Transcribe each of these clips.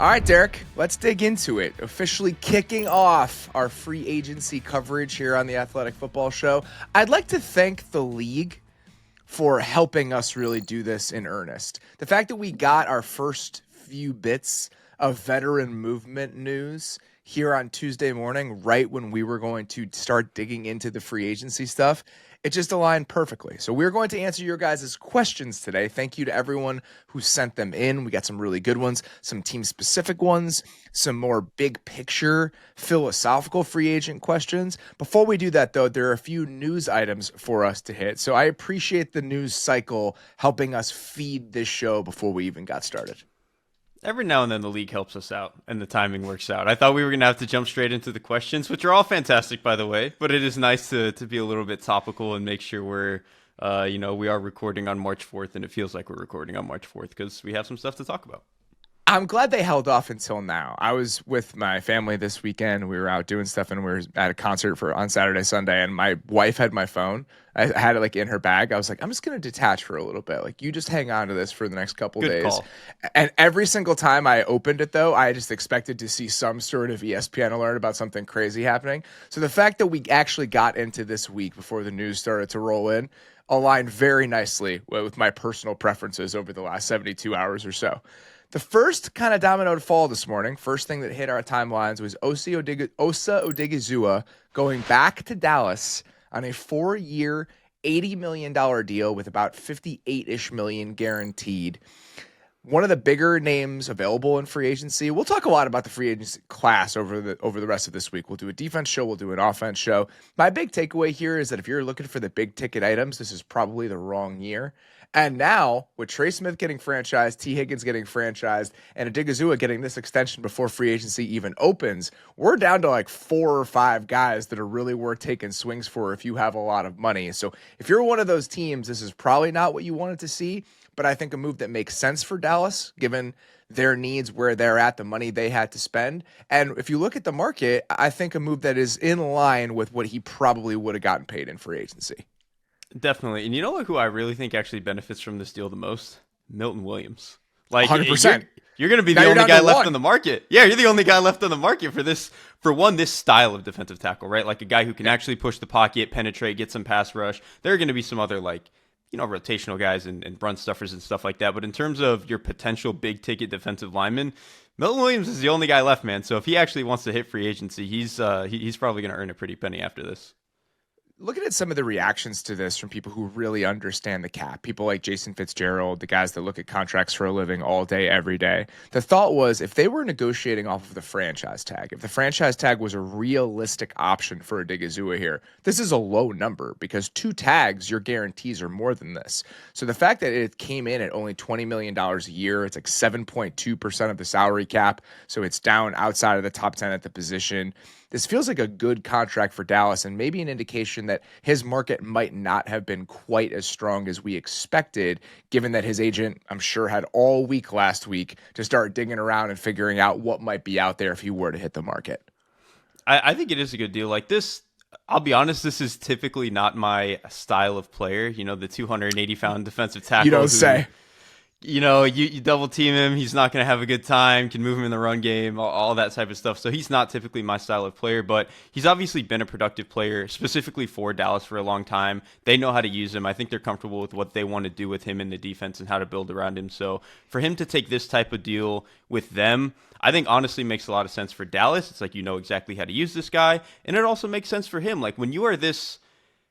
All right, Derek, let's dig into it. Officially kicking off our free agency coverage here on the Athletic Football Show. I'd like to thank the league for helping us really do this in earnest. The fact that we got our first few bits of veteran movement news here on Tuesday morning, right when we were going to start digging into the free agency stuff, it just aligned perfectly. So we're going to answer your guys' questions today. Thank you to everyone who sent them in. We got some really good ones, some team-specific ones, some more big-picture philosophical free agent questions. Before we do that, though, there are a few news items for us to hit. So I appreciate the news cycle helping us feed this show before we even got started. Every now and then the league helps us out and the timing works out. I thought we were going to have to jump straight into the questions, which are all fantastic, by the way, but it is nice to be a little bit topical and make sure we're, we are recording on March 4th and it feels like we're recording on March 4th because we have some stuff to talk about. I'm glad they held off until now. I was with my family this weekend. We were out doing stuff and we were at a concert on Saturday, Sunday, and my wife had my phone. I had it in her bag. I was like, I'm just going to detach for a little bit. You just hang on to this for the next couple days. Call. And every single time I opened it, though, I just expected to see some sort of ESPN alert about something crazy happening. So the fact that we actually got into this week before the news started to roll in aligned very nicely with my personal preferences over the last 72 hours or so. The first kind of domino to fall this morning, first thing that hit our timelines was Osa Odigizua going back to Dallas on a 4-year, $80 million deal with about $58-ish million guaranteed. One of the bigger names available in free agency. We'll talk a lot about the free agency class over the rest of this week. We'll do a defense show. We'll do an offense show. My big takeaway here is that if you're looking for the big ticket items, this is probably the wrong year. And now, with Trey Smith getting franchised, T. Higgins getting franchised, and Odigizua getting this extension before free agency even opens, we're down to 4 or 5 guys that are really worth taking swings for if you have a lot of money. So if you're one of those teams, this is probably not what you wanted to see, but I think a move that makes sense for Dallas, given their needs, where they're at, the money they had to spend. And if you look at the market, I think a move that is in line with what he probably would have gotten paid in free agency. Definitely. And you know who I really think actually benefits from this deal the most? Milton Williams. 100%. You're going to be the only guy left on the market. Yeah, you're the only guy left on the market for this style of defensive tackle, right? A guy who can actually push the pocket, penetrate, get some pass rush. There are going to be some other rotational guys and run stuffers and stuff like that. But in terms of your potential big ticket defensive lineman, Milton Williams is the only guy left, man. So if he actually wants to hit free agency, he's probably going to earn a pretty penny after this. Looking at some of the reactions to this from people who really understand the cap, people like Jason Fitzgerald, the guys that look at contracts for a living all day, every day, the thought was if they were negotiating off of the franchise tag, if the franchise tag was a realistic option for Odigizua here, this is a low number because 2 tags, your guarantees are more than this. So the fact that it came in at only $20 million a year, it's 7.2% of the salary cap, so it's down outside of the top 10 at the position. This feels like a good contract for Dallas and maybe an indication that his market might not have been quite as strong as we expected, given that his agent, I'm sure, had all week last week to start digging around and figuring out what might be out there if he were to hit the market. I think it is a good deal. This, I'll be honest, this is typically not my style of player. The 280-pound defensive tackle. You don't say. You double team him, he's not going to have a good time, can move him in the run game, all that type of stuff. So he's not typically my style of player, but he's obviously been a productive player, specifically for Dallas for a long time. They know how to use him. I think they're comfortable with what they want to do with him in the defense and how to build around him. So for him to take this type of deal with them, I think honestly makes a lot of sense for Dallas. It's exactly how to use this guy. And it also makes sense for him. When you are this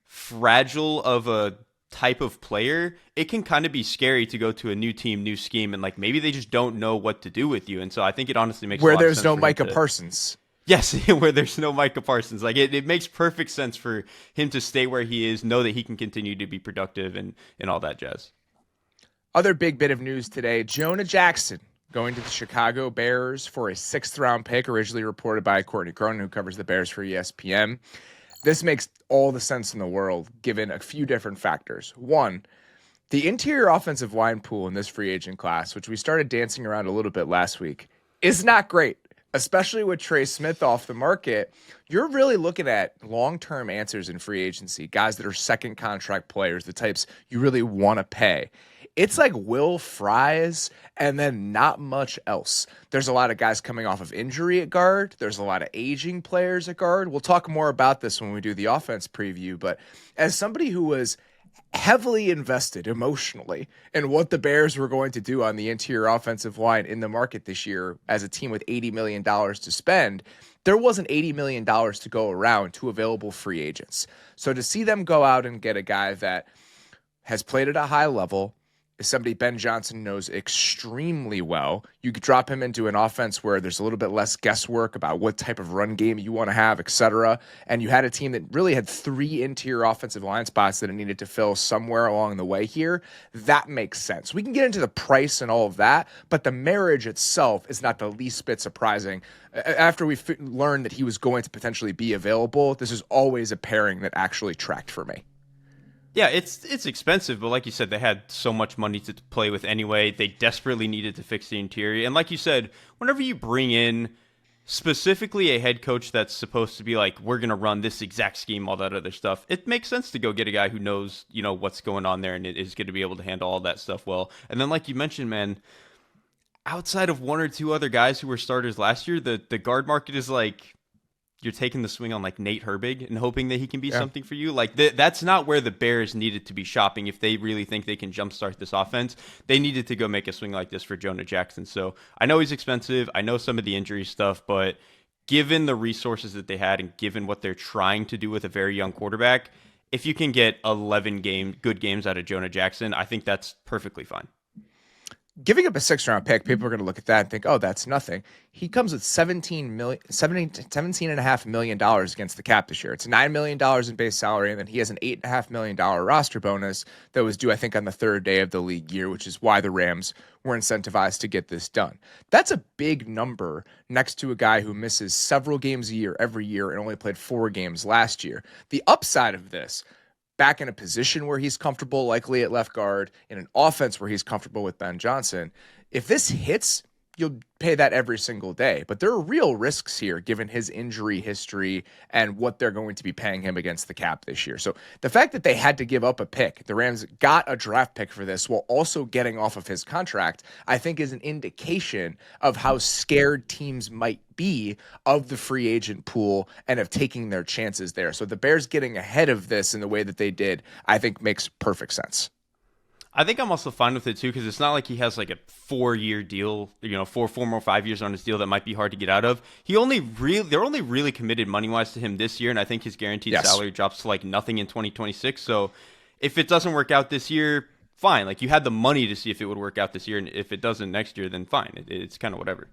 fragile of a type of player, it can kind of be scary to go to a new team, new scheme, and maybe they just don't know what to do with you. And so I think it honestly makes where a lot there's of sense no Micah Parsons. Yes, where there's no Micah Parsons. It makes perfect sense for him to stay where he is, know that he can continue to be productive and all that jazz. Other big bit of news today, Jonah Jackson going to the Chicago Bears for a 6th-round pick, originally reported by Courtney Cronin, who covers the Bears for ESPN. This makes all the sense in the world, given a few different factors. One, the interior offensive line pool in this free agent class, which we started dancing around a little bit last week, is not great, especially with Trey Smith off the market. You're really looking at long-term answers in free agency, guys that are second contract players, the types you really want to pay. it's like Will Fries and then not much else. There's a lot of guys coming off of injury at guard. There's a lot of aging players at guard. We'll talk more about this when we do the offense preview. But as somebody who was heavily invested emotionally in what the Bears were going to do on the interior offensive line in the market this year as a team with $80 million to spend, there wasn't $80 million to go around to available free agents. So to see them go out and get a guy that has played at a high level, is somebody Ben Johnson knows extremely well. You could drop him into an offense where there's a little bit less guesswork about what type of run game you want to have, et cetera. And you had a team that really had 3 interior offensive line spots that it needed to fill somewhere along the way here. That makes sense. We can get into the price and all of that, but the marriage itself is not the least bit surprising. After we learned that he was going to potentially be available, this is always a pairing that actually tracked for me. Yeah, it's expensive, but like you said, they had so much money to play with anyway. They desperately needed to fix the interior. And like you said, whenever you bring in specifically a head coach that's supposed to be like, we're going to run this exact scheme, all that other stuff, it makes sense to go get a guy who knows, what's going on there and is going to be able to handle all that stuff well. And then like you mentioned, man, outside of 1 or 2 other guys who were starters last year, the guard market is like, you're taking the swing on like Nate Herbig and hoping that he can be something for you. Like that's not where the Bears needed to be shopping. If they really think they can jumpstart this offense, they needed to go make a swing like this for Jonah Jackson. So I know he's expensive. I know some of the injury stuff, but given the resources that they had and given what they're trying to do with a very young quarterback, if you can get 11 good games out of Jonah Jackson, I think that's perfectly fine. Giving up a 6th-round pick, people are going to look at that and think, oh, that's nothing. He comes with $17.5 million against the cap this year. It's $9 million in base salary, and then he has an $8.5 million roster bonus that was due, I think, on the 3rd day of the league year, which is why the Rams were incentivized to get this done. That's a big number next to a guy who misses several games a year every year and only played 4 games last year. The upside of this, back in a position where he's comfortable, likely at left guard, in an offense where he's comfortable with Ben Johnson, if this hits, you'll pay that every single day. But there are real risks here given his injury history and what they're going to be paying him against the cap this year. So the fact that they had to give up a pick, the Rams got a draft pick for this while also getting off of his contract, I think is an indication of how scared teams might be of the free agent pool and of taking their chances there. So the Bears getting ahead of this in the way that they did, I think makes perfect sense. I think I'm also fine with it too, because it's not like he has like a 4-year deal, 4 more 5 years on his deal that might be hard to get out of. They're only really committed money wise to him this year, and I think his guaranteed salary drops to like nothing in 2026. So if it doesn't work out this year, fine. Like, you had the money to see if it would work out this year, and if it doesn't next year, then fine. It's kind of whatever.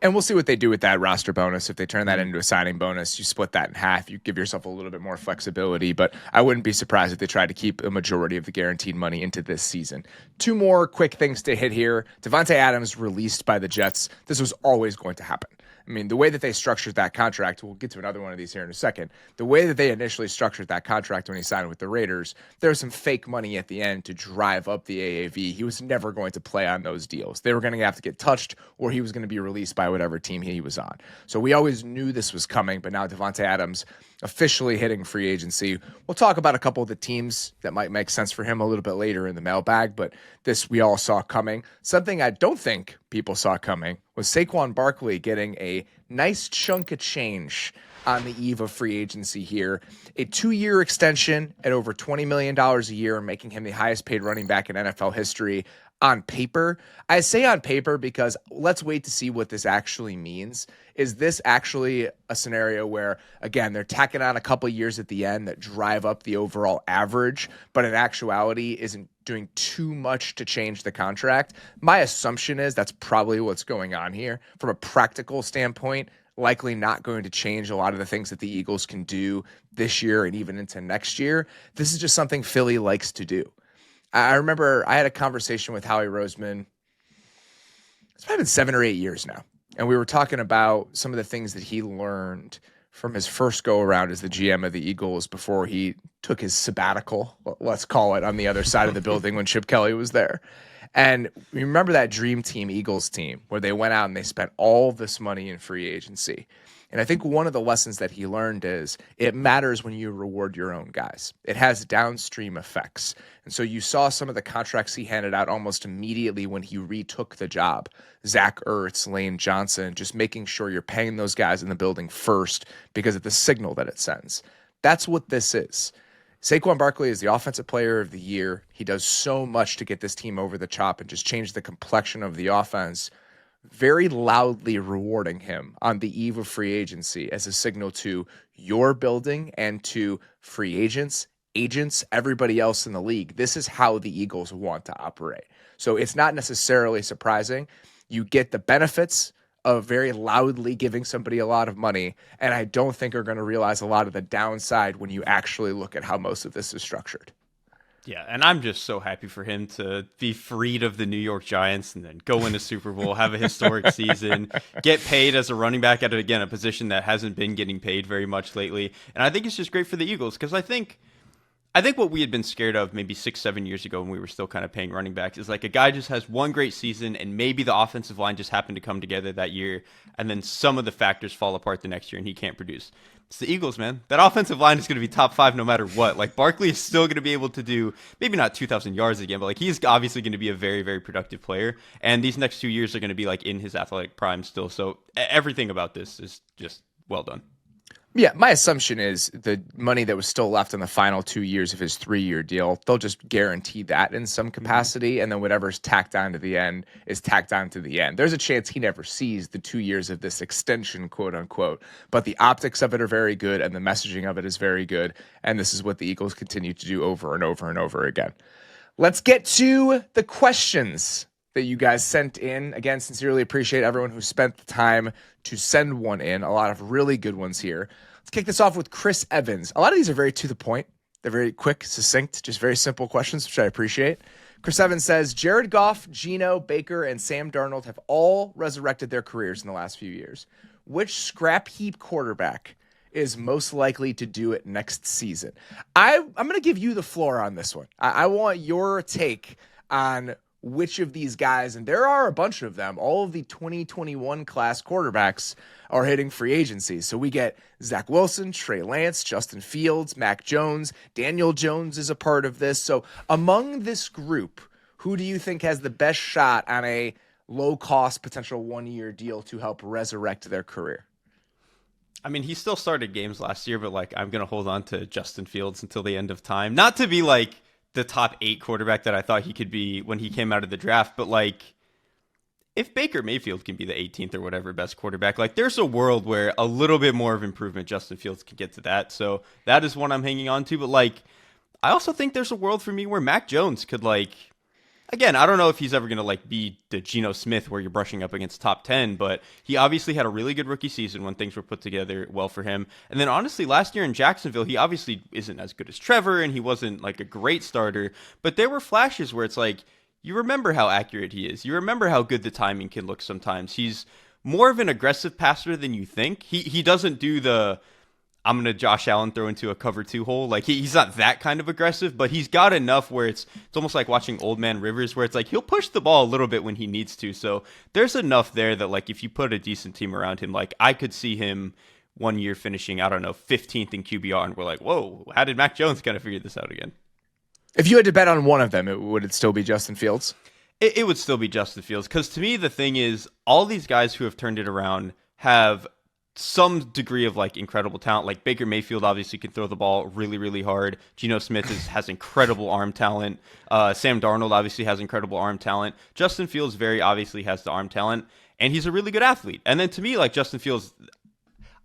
And we'll see what they do with that roster bonus. If they turn that into a signing bonus, you split that in half. You give yourself a little bit more flexibility. But I wouldn't be surprised if they tried to keep a majority of the guaranteed money into this season. 2 more quick things to hit here. Davante Adams released by the Jets. This was always going to happen. I mean, the way that they structured that contract, we'll get to another one of these here in a second. The way that they initially structured that contract when he signed with the Raiders, there was some fake money at the end to drive up the AAV. He was never going to play on those deals. They were going to have to get touched, or he was going to be released by whatever team he was on. So we always knew this was coming, but now Davante Adams officially hitting free agency. We'll talk about a couple of the teams that might make sense for him a little bit later in the mailbag, but this we all saw coming. Something I don't think people saw coming was Saquon Barkley getting a nice chunk of change on the eve of free agency here. A 2-year extension at over $20 million a year, making him the highest paid running back in NFL history. On paper, I say on paper because let's wait to see what this actually means. Is this actually a scenario where, again, they're tacking on a couple years at the end that drive up the overall average, but in actuality isn't doing too much to change the contract? My assumption is that's probably what's going on here. From a practical standpoint, likely not going to change a lot of the things that the Eagles can do this year and even into next year. This is just something Philly likes to do. I remember I had a conversation with Howie Roseman. It's probably been 7 or 8 years now. And we were talking about some of the things that he learned from his first go around as the GM of the Eagles before he took his sabbatical, let's call it, on the other side of the building when Chip Kelly was there. And we remember that dream team Eagles team where they went out and they spent all this money in free agency. And I think one of the lessons that he learned is it matters when you reward your own guys. It has downstream effects. And so you saw some of the contracts he handed out almost immediately when he retook the job. Zach Ertz, Lane Johnson, just making sure you're paying those guys in the building first because of the signal that it sends. That's what this is. Saquon Barkley is the offensive player of the year. He does so much to get this team over the top and just change the complexion of the offense, very loudly rewarding him on the eve of free agency as a signal to your building and to free agents, everybody else in the league. This is how the Eagles want to operate. So it's not necessarily surprising. You get the benefits of very loudly giving somebody a lot of money, and I don't think are going to realize a lot of the downside when you actually look at how most of this is structured. Yeah, and I'm just so happy for him to be freed of the New York Giants and then go win a Super Bowl, have a historic season, get paid as a running back at, again, a position that hasn't been getting paid very much lately. And I think it's just great for the Eagles because I think what we had been scared of maybe 6-7 years ago when we were still kind of paying running backs is like a guy just has one great season and maybe the offensive line just happened to come together that year and then some of the factors fall apart the next year and he can't produce. It's the Eagles, man. That offensive line is going to be top 5 no matter what. Like Barkley is still going to be able to do maybe not 2,000 yards again, but like he's obviously going to be a very, very productive player. And these next 2 years are going to be like in his athletic prime still. So everything about this is just well done. Yeah, my assumption is the money that was still left in the final 2 years of his 3-year deal, they'll just guarantee that in some capacity, and then whatever's tacked on to the end is tacked on to the end. There's a chance he never sees the 2 years of this extension, quote unquote, but the optics of it are very good, and the messaging of it is very good, and this is what the Eagles continue to do over and over and over again. Let's get to the questions that you guys sent in. Again, sincerely appreciate everyone who spent the time to send one in. A lot of really good ones here. Let's kick this off with Chris Evans. A lot of these are very to the point. They're very quick, succinct, just very simple questions, which I appreciate. Chris Evans says, Jared Goff, Geno, Baker, and Sam Darnold have all resurrected their careers in the last few years. Which scrap heap quarterback is most likely to do it next season? I'm going to give you the floor on this one. I want your take on which of these guys, and there are a bunch of them, all of the 2021 class quarterbacks are hitting free agency. So we get Zach Wilson, Trey Lance, Justin Fields, Mac Jones, Daniel Jones is a part of this. So among this group, who do you think has the best shot on a low-cost potential 1-year deal to help resurrect their career? I mean, he still started games last year, but like I'm going to hold on to Justin Fields until the end of time. Not to be like the top 8 quarterback that I thought he could be when he came out of the draft, but like if Baker Mayfield can be the 18th or whatever best quarterback, like there's a world where a little bit more of improvement Justin Fields can get to that. So that is one I'm hanging on to. But like, I also think there's a world for me where Mac Jones could like, again, I don't know if he's ever going to like be the Geno Smith where you're brushing up against top 10, but he obviously had a really good rookie season when things were put together well for him. And then honestly, last year in Jacksonville, he obviously isn't as good as Trevor and he wasn't like a great starter, but there were flashes where it's like, you remember how accurate he is. You remember how good the timing can look sometimes. He's more of an aggressive passer than you think. He doesn't do the, I'm going to Josh Allen throw into a cover 2 hole. Like he's not that kind of aggressive, but he's got enough where it's almost like watching Old Man Rivers where it's like he'll push the ball a little bit when he needs to. So there's enough there that like if you put a decent team around him, like I could see him 1 year finishing, I don't know, 15th in QBR and we're like, whoa, how did Mac Jones kind of figure this out again? If you had to bet on one of them, would it still be Justin Fields? It would still be Justin Fields because to me the thing is all these guys who have turned it around have some degree of like incredible talent. Like Baker Mayfield obviously can throw the ball really, really hard. Geno Smith has incredible arm talent. Sam Darnold obviously has incredible arm talent. Justin Fields very obviously has the arm talent, and he's a really good athlete. And then to me, like Justin Fields,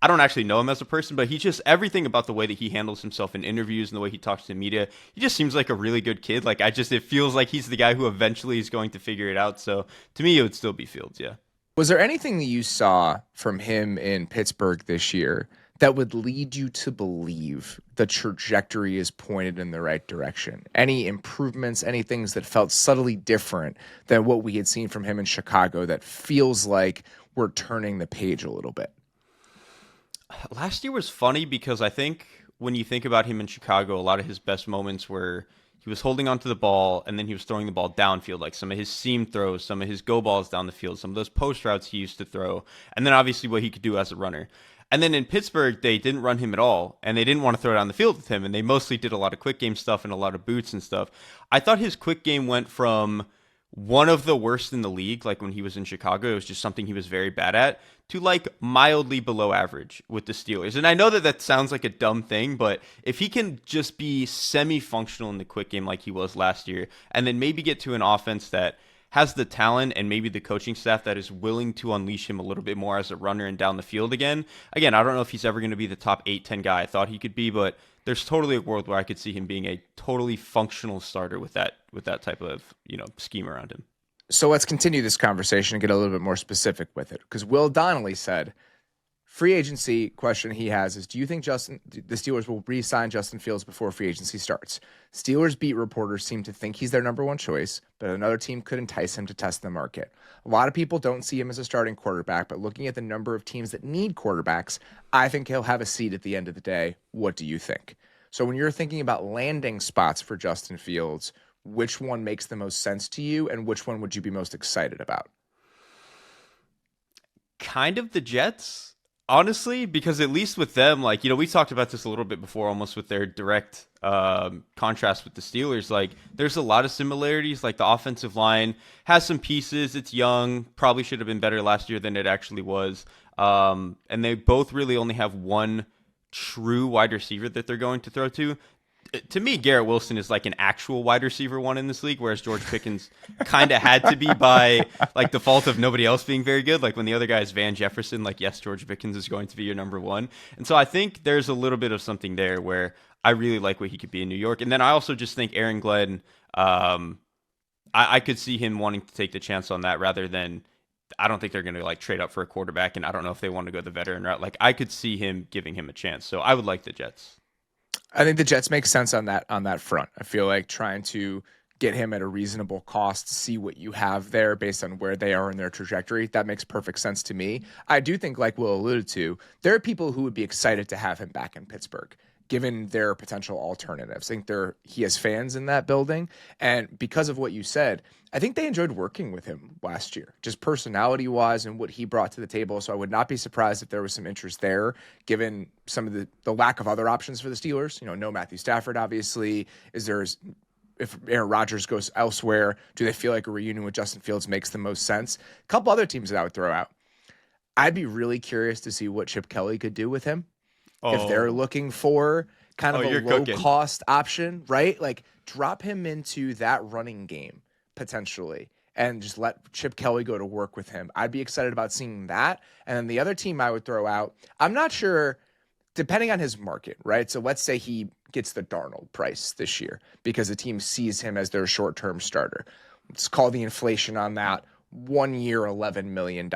I don't actually know him as a person, but he just, everything about the way that he handles himself in interviews and the way he talks to the media, he just seems like a really good kid. Like it feels like he's the guy who eventually is going to figure it out. So to me, it would still be Fields, yeah. Was there anything that you saw from him in Pittsburgh this year that would lead you to believe the trajectory is pointed in the right direction? Any improvements, any things that felt subtly different than what we had seen from him in Chicago that feels like we're turning the page a little bit? Last year was funny because I think when you think about him in Chicago, a lot of his best moments were he was holding onto the ball and then he was throwing the ball downfield, like some of his seam throws, some of his go balls down the field, some of those post routes he used to throw, and then obviously what he could do as a runner. And then in Pittsburgh, they didn't run him at all, and they didn't want to throw it on the field with him, and they mostly did a lot of quick game stuff and a lot of boots and stuff. I thought his quick game went from one of the worst in the league, like when he was in Chicago, it was just something he was very bad at, to like mildly below average with the Steelers. And I know that that sounds like a dumb thing, but if he can just be semi-functional in the quick game like he was last year, and then maybe get to an offense that has the talent and maybe the coaching staff that is willing to unleash him a little bit more as a runner and down the field again. Again, I don't know if he's ever going to be the top 8-10 guy I thought he could be, but there's totally a world where I could see him being a totally functional starter with that type of, scheme around him. So let's continue this conversation and get a little bit more specific with it. Because Will Donnelly said, free agency question he has is, do you think the Steelers will re-sign Justin Fields before free agency starts? Steelers beat reporters seem to think he's their number one choice, but another team could entice him to test the market. A lot of people don't see him as a starting quarterback, but looking at the number of teams that need quarterbacks, I think he'll have a seat at the end of the day. What do you think? So when you're thinking about landing spots for Justin Fields, which one makes the most sense to you, and which one would you be most excited about? Kind of the Jets. Honestly, because at least with them, like, we talked about this a little bit before, almost with their direct contrast with the Steelers. Like, there's a lot of similarities. Like, the offensive line has some pieces. It's young. Probably should have been better last year than it actually was. And they both really only have one true wide receiver that they're going to throw to me, Garrett Wilson is like an actual wide receiver one in this league, whereas George Pickens kind of had to be by like default of nobody else being very good. Like when the other guy is Van Jefferson, like, yes, George Pickens is going to be your number one. And so I think there's a little bit of something there where I really like what he could be in New York. And then I also just think Aaron Glenn, I could see him wanting to take the chance on that rather than, I don't think they're going to like trade up for a quarterback. And I don't know if they want to go the veteran route. Like I could see him giving him a chance. So I would like the Jets. I think the Jets make sense on that front. I feel like trying to get him at a reasonable cost, see what you have there based on where they are in their trajectory. That makes perfect sense to me. I do think, like Will alluded to, there are people who would be excited to have him back in Pittsburgh, given their potential alternatives. I think he has fans in that building. And because of what you said, I think they enjoyed working with him last year, just personality-wise and what he brought to the table. So I would not be surprised if there was some interest there, given some of the lack of other options for the Steelers. No Matthew Stafford, obviously. If Aaron Rodgers goes elsewhere, do they feel like a reunion with Justin Fields makes the most sense? A couple other teams that I would throw out. I'd be really curious to see what Chip Kelly could do with him. If they're looking for kind of a low-cost option, right? Like, drop him into that running game, potentially, and just let Chip Kelly go to work with him. I'd be excited about seeing that. And then the other team I would throw out, I'm not sure, depending on his market, right? So let's say he gets the Darnold price this year because the team sees him as their short-term starter. Let's call the inflation on that 1 year, $11 million.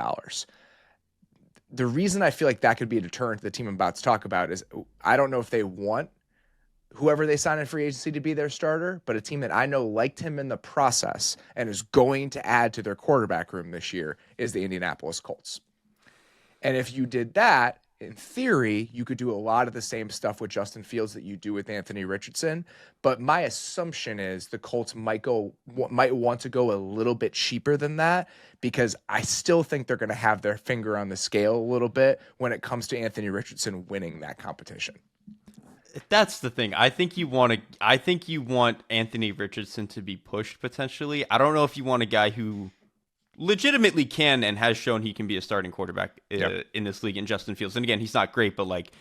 The reason I feel like that could be a deterrent to the team I'm about to talk about is I don't know if they want whoever they sign in free agency to be their starter, but a team that I know liked him in the process and is going to add to their quarterback room this year is the Indianapolis Colts. And if you did that, in theory, you could do a lot of the same stuff with Justin Fields that you do with Anthony Richardson. But my assumption is the Colts might want to go a little bit cheaper than that because I still think they're going to have their finger on the scale a little bit when it comes to Anthony Richardson winning that competition. That's the thing. I think you want Anthony Richardson to be pushed potentially. I don't know if you want a guy who legitimately can and has shown he can be a starting quarterback in this league in Justin Fields. And again, he's not great, but like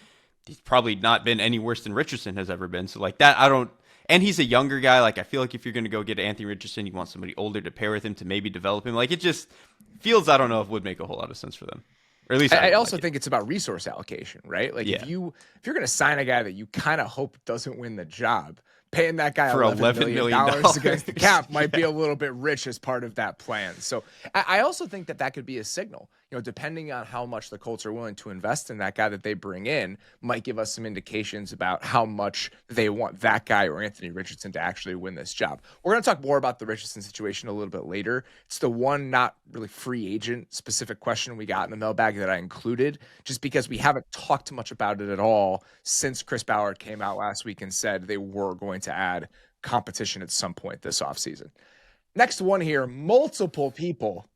he's probably not been any worse than Richardson has ever been. So like that, and he's a younger guy. Like I feel like if you're going to go get Anthony Richardson, you want somebody older to pair with him to maybe develop him. Like it just Fields, I don't know if would make a whole lot of sense for them. Or at least I also think it's about resource allocation, right? Like if you're going to sign a guy that you kind of hope doesn't win the job, paying that guy $11 million against the cap might be a little bit rich as part of that plan. So I also think that could be a signal, depending on how much the Colts are willing to invest in that guy that they bring in, might give us some indications about how much they want that guy or Anthony Richardson to actually win this job. We're going to talk more about the Richardson situation a little bit later. It's the one not really free agent specific question we got in the mailbag that I included, just because we haven't talked much about it at all since Chris Ballard came out last week and said they were going to add competition at some point this offseason. Next one here, multiple people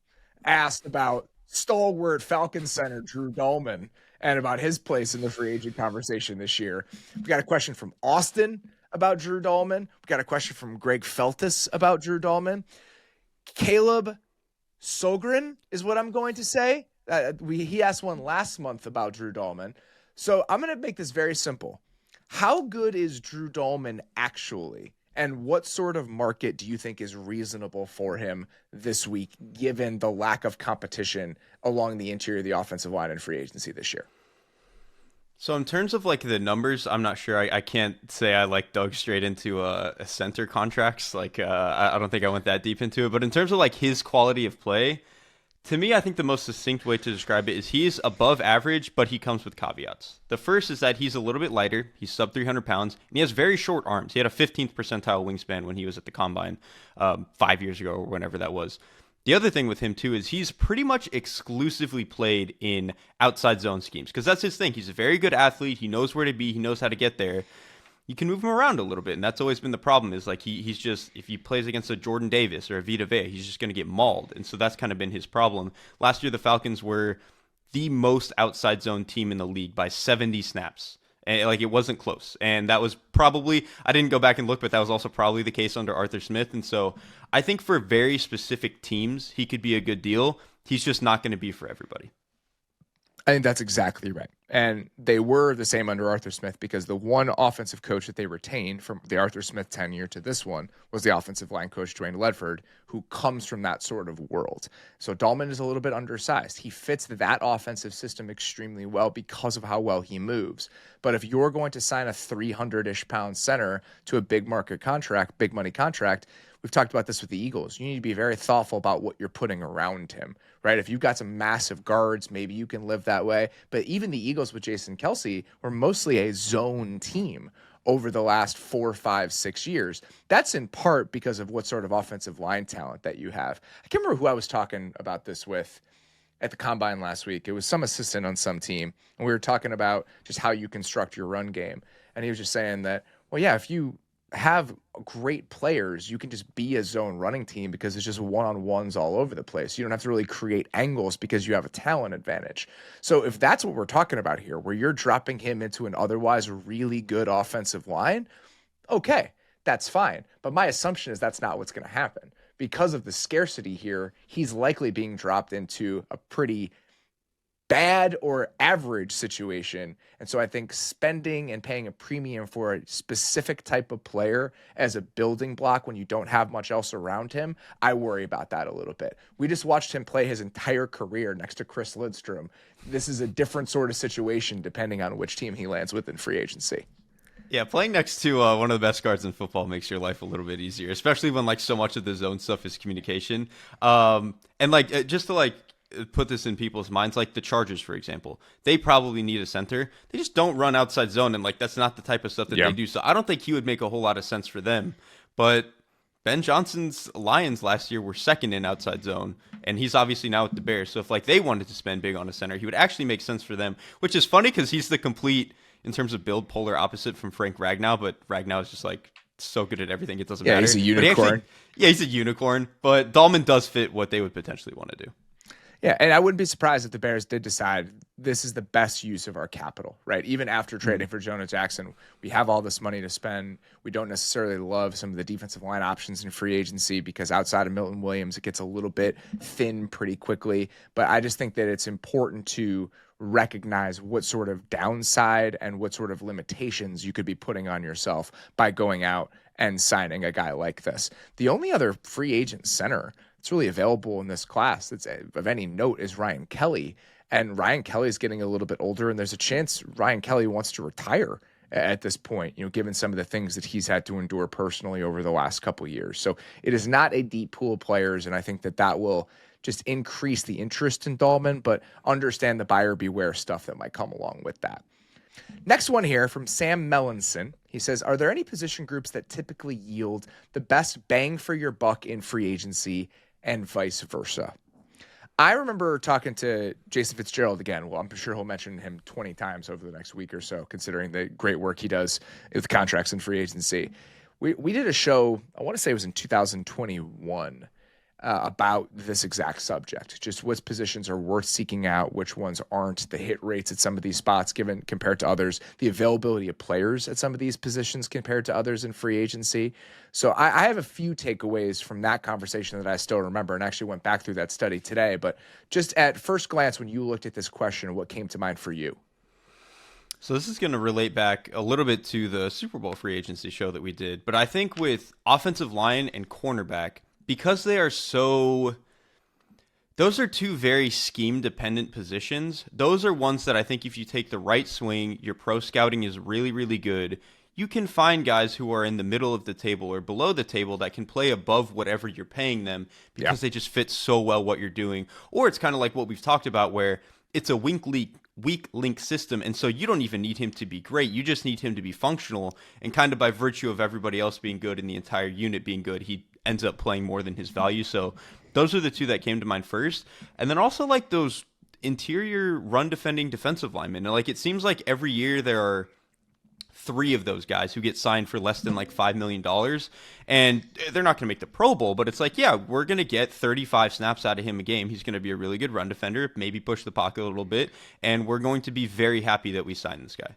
asked about stalwart Falcon center Drew Dahlman and about his place in the free agent conversation this year. We got a question from Austin about Drew Dahlman. We got a question from Greg Feltus about Drew Dahlman. Caleb Sogren is what I'm going to say. He asked one last month about Drew Dahlman. So I'm going to make this very simple. How good is Drew Dahlman actually? And what sort of market do you think is reasonable for him this week, given the lack of competition along the interior of the offensive line in free agency this year? So in terms of like the numbers, I'm not sure. I can't say I like dug straight into a center contracts. Like I don't think I went that deep into it. But in terms of like his quality of play, to me, I think the most succinct way to describe it is he is above average, but he comes with caveats. The first is that he's a little bit lighter. He's sub 300 pounds, and he has very short arms. He had a 15th percentile wingspan when he was at the combine 5 years ago or whenever that was. The other thing with him, too, is he's pretty much exclusively played in outside zone schemes because that's his thing. He's a very good athlete. He knows where to be. He knows how to get there. You can move him around a little bit, and that's always been the problem is like he's just, if he plays against a Jordan Davis or a Vita Vea, he's just going to get mauled, and so that's kind of been his problem. Last year, the Falcons were the most outside zone team in the league by 70 snaps. And like it wasn't close, and that was probably, I didn't go back and look, but that was also probably the case under Arthur Smith. And so I think for very specific teams, he could be a good deal. He's just not going to be for everybody. I think that's exactly right. And they were the same under Arthur Smith because the one offensive coach that they retained from the Arthur Smith tenure to this one was the offensive line coach, Dwayne Ledford, who comes from that sort of world. So Dahlman is a little bit undersized. He fits that offensive system extremely well because of how well he moves. But if you're going to sign a 300-ish pound center to a big market contract, big money contract, we've talked about this with the Eagles. You need to be very thoughtful about what you're putting around him, right? If you've got some massive guards, maybe you can live that way. But even the Eagles with Jason Kelce were mostly a zone team over the last 4, 5, 6 years. That's in part because of what sort of offensive line talent that you have. I can't remember who I was talking about this with at the combine last week. It was some assistant on some team, and we were talking about just how you construct your run game. And he was just saying that, well, yeah, if you have great players, you can just be a zone running team because it's just one-on-ones all over the place. You don't have to really create angles because you have a talent advantage. So if that's what we're talking about here, where you're dropping him into an otherwise really good offensive line, okay, that's fine. But my assumption is that's not what's going to happen. Because of the scarcity here, he's likely being dropped into a pretty bad or average situation. And so I think spending and paying a premium for a specific type of player as a building block when you don't have much else around him, I worry about that a little bit. We just watched him play his entire career next to Chris Lidstrom. This is a different sort of situation depending on which team he lands with in free agency. Yeah, playing next to one of the best guards in football makes your life a little bit easier, especially when like so much of the zone stuff is communication. And like just to like put this in people's minds, like the Chargers, for example, they probably need a center. They just don't run outside zone, and like that's not the type of stuff that they do. So I don't think he would make a whole lot of sense for them. But Ben Johnson's Lions last year were second in outside zone, and he's obviously now with the Bears. So if like they wanted to spend big on a center, he would actually make sense for them, which is funny because he's the complete, in terms of build, polar opposite from Frank Ragnow, but Ragnow is just like so good at everything, it doesn't matter. Yeah, he's a unicorn. He's a unicorn, but Dahlman does fit what they would potentially want to do. Yeah, and I wouldn't be surprised if the Bears did decide this is the best use of our capital, right? Even after trading for Jonah Jackson, we have all this money to spend. We don't necessarily love some of the defensive line options in free agency because outside of Milton Williams, it gets a little bit thin pretty quickly. But I just think that it's important to recognize what sort of downside and what sort of limitations you could be putting on yourself by going out and signing a guy like this. The only other free agent center that's really available in this class that's of any note is Ryan Kelly. And Ryan Kelly is getting a little bit older, and there's a chance Ryan Kelly wants to retire at this point, given some of the things that he's had to endure personally over the last couple of years. So it is not a deep pool of players, and I think that will just increase the interest in Dahlman, but understand the buyer beware stuff that might come along with that. Next one here from Sam Mellinson. He says, are there any position groups that typically yield the best bang for your buck in free agency and vice versa? I remember talking to Jason Fitzgerald again. Well, I'm sure he'll mention him 20 times over the next week or so, considering the great work he does with contracts and free agency. We did a show, I want to say it was in 2021, about this exact subject. Just which positions are worth seeking out, which ones aren't, the hit rates at some of these spots given compared to others, the availability of players at some of these positions compared to others in free agency. So I have a few takeaways from that conversation that I still remember, and actually went back through that study today. But just at first glance, when you looked at this question, what came to mind for you? So this is going to relate back a little bit to the Super Bowl free agency show that we did. But I think with offensive line and cornerback, because they are so, those are two very scheme dependent positions. Those are ones that I think if you take the right swing, your pro scouting is really, really good. You can find guys who are in the middle of the table or below the table that can play above whatever you're paying them because they just fit so well what you're doing. Or it's kind of like what we've talked about where it's a weak link system, and so you don't even need him to be great. You just need him to be functional, and kind of by virtue of everybody else being good and the entire unit being good, he ends up playing more than his value. So those are the two that came to mind first. And then also like those interior run defending defensive linemen. Like it seems like every year there are three of those guys who get signed for less than like $5 million, and they're not going to make the Pro Bowl, but it's like, yeah, we're going to get 35 snaps out of him a game. He's going to be a really good run defender, maybe push the pocket a little bit, and we're going to be very happy that we signed this guy.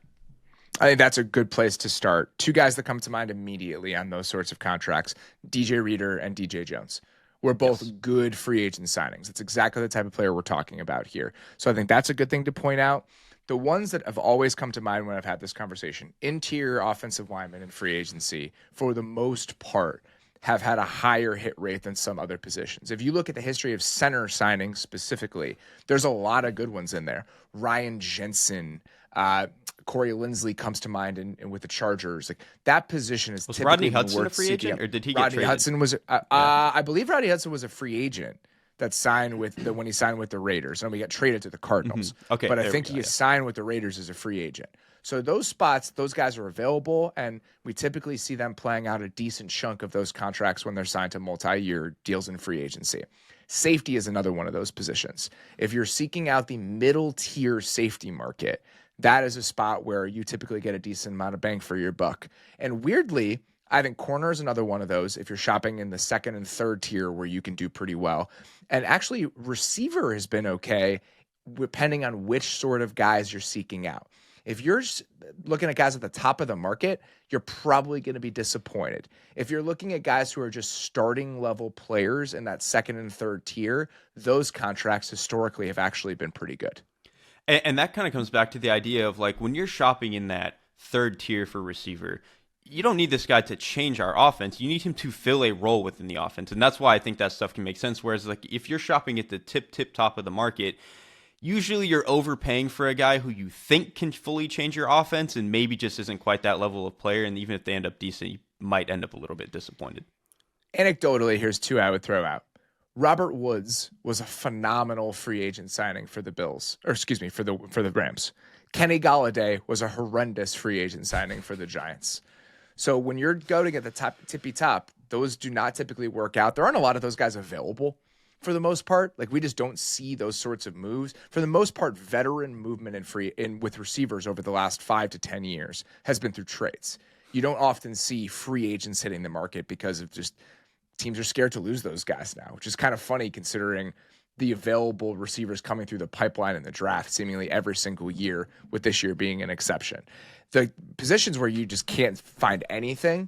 I think that's a good place to start. Two guys that come to mind immediately on those sorts of contracts, DJ Reader and DJ Jones. We're both good free agent signings. It's exactly the type of player we're talking about here. So I think that's a good thing to point out. The ones that have always come to mind when I've had this conversation, interior offensive linemen in free agency, for the most part, have had a higher hit rate than some other positions. If you look at the history of center signings specifically, there's a lot of good ones in there. Ryan Jensen, Corey Linsley comes to mind with the Chargers. Like that position is typically Rodney Hudson worth a free agent, or did he get Rodney traded? Hudson was, I believe Rodney Hudson was a free agent that signed when he signed with the Raiders, and we got traded to the Cardinals. Mm-hmm. Okay, but I think he signed with the Raiders as a free agent. So those spots, those guys are available, and we typically see them playing out a decent chunk of those contracts when they're signed to multi-year deals in free agency. Safety is another one of those positions. If you're seeking out the middle tier safety market, that is a spot where you typically get a decent amount of bang for your buck. And weirdly, I think corner is another one of those if you're shopping in the second and third tier where you can do pretty well. And actually, receiver has been okay depending on which sort of guys you're seeking out. If you're looking at guys at the top of the market, you're probably going to be disappointed. If you're looking at guys who are just starting level players in that second and third tier, those contracts historically have actually been pretty good. And that kind of comes back to the idea of like when you're shopping in that third tier for receiver, you don't need this guy to change our offense. You need him to fill a role within the offense. And that's why I think that stuff can make sense. Whereas like if you're shopping at the tip top of the market, usually you're overpaying for a guy who you think can fully change your offense and maybe just isn't quite that level of player. And even if they end up decent, you might end up a little bit disappointed. Anecdotally, here's two I would throw out. Robert Woods was a phenomenal free agent signing for the Bills, or excuse me, for the Rams. Kenny Golladay was a horrendous free agent signing for the Giants. So when you're going at the tippy top, those do not typically work out. There aren't a lot of those guys available for the most part. Like we just don't see those sorts of moves. For the most part, veteran movement with receivers over the last 5 to 10 years has been through trades. You don't often see free agents hitting the market because of just teams are scared to lose those guys now, which is kind of funny considering the available receivers coming through the pipeline in the draft seemingly every single year, with this year being an exception. The positions where you just can't find anything,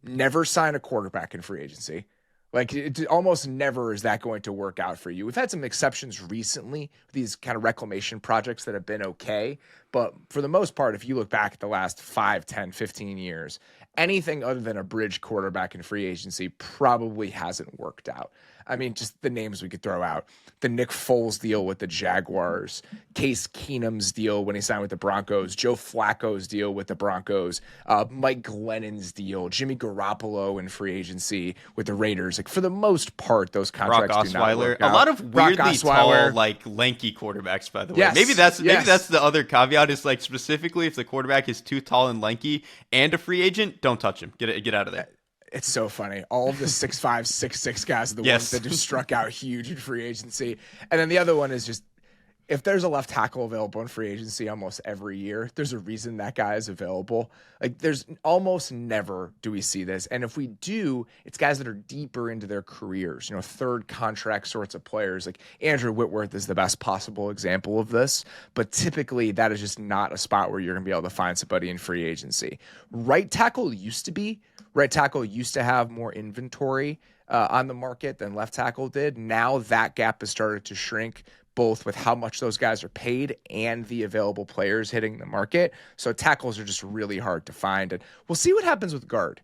never sign a quarterback in free agency. Like almost never is that going to work out for you. We've had some exceptions recently, these kind of reclamation projects that have been okay. But for the most part, if you look back at the last 5, 10, 15 years, anything other than a bridge quarterback in free agency probably hasn't worked out. I mean, just the names we could throw out. The Nick Foles deal with the Jaguars, Case Keenum's deal when he signed with the Broncos, Joe Flacco's deal with the Broncos, Mike Glennon's deal, Jimmy Garoppolo in free agency with the Raiders. Like for the most part, those contracts do not work out. A lot of weirdly tall, like lanky quarterbacks, by the way. Yes, maybe that's the other caveat is like specifically if the quarterback is too tall and lanky and a free agent, don't touch him. Get out of there. It's so funny. All of the 6'5", 6'6" guys are the ones that just struck out huge in free agency. And then the other one is just if there's a left tackle available in free agency almost every year, there's a reason that guy is available. Like there's almost never do we see this. And if we do, it's guys that are deeper into their careers, third contract sorts of players. Like Andrew Whitworth is the best possible example of this, but typically that is just not a spot where you're going to be able to find somebody in free agency. Right tackle used to be. Right tackle used to have more inventory on the market than left tackle did. Now that gap has started to shrink, both with how much those guys are paid and the available players hitting the market. So tackles are just really hard to find. And we'll see what happens with guard.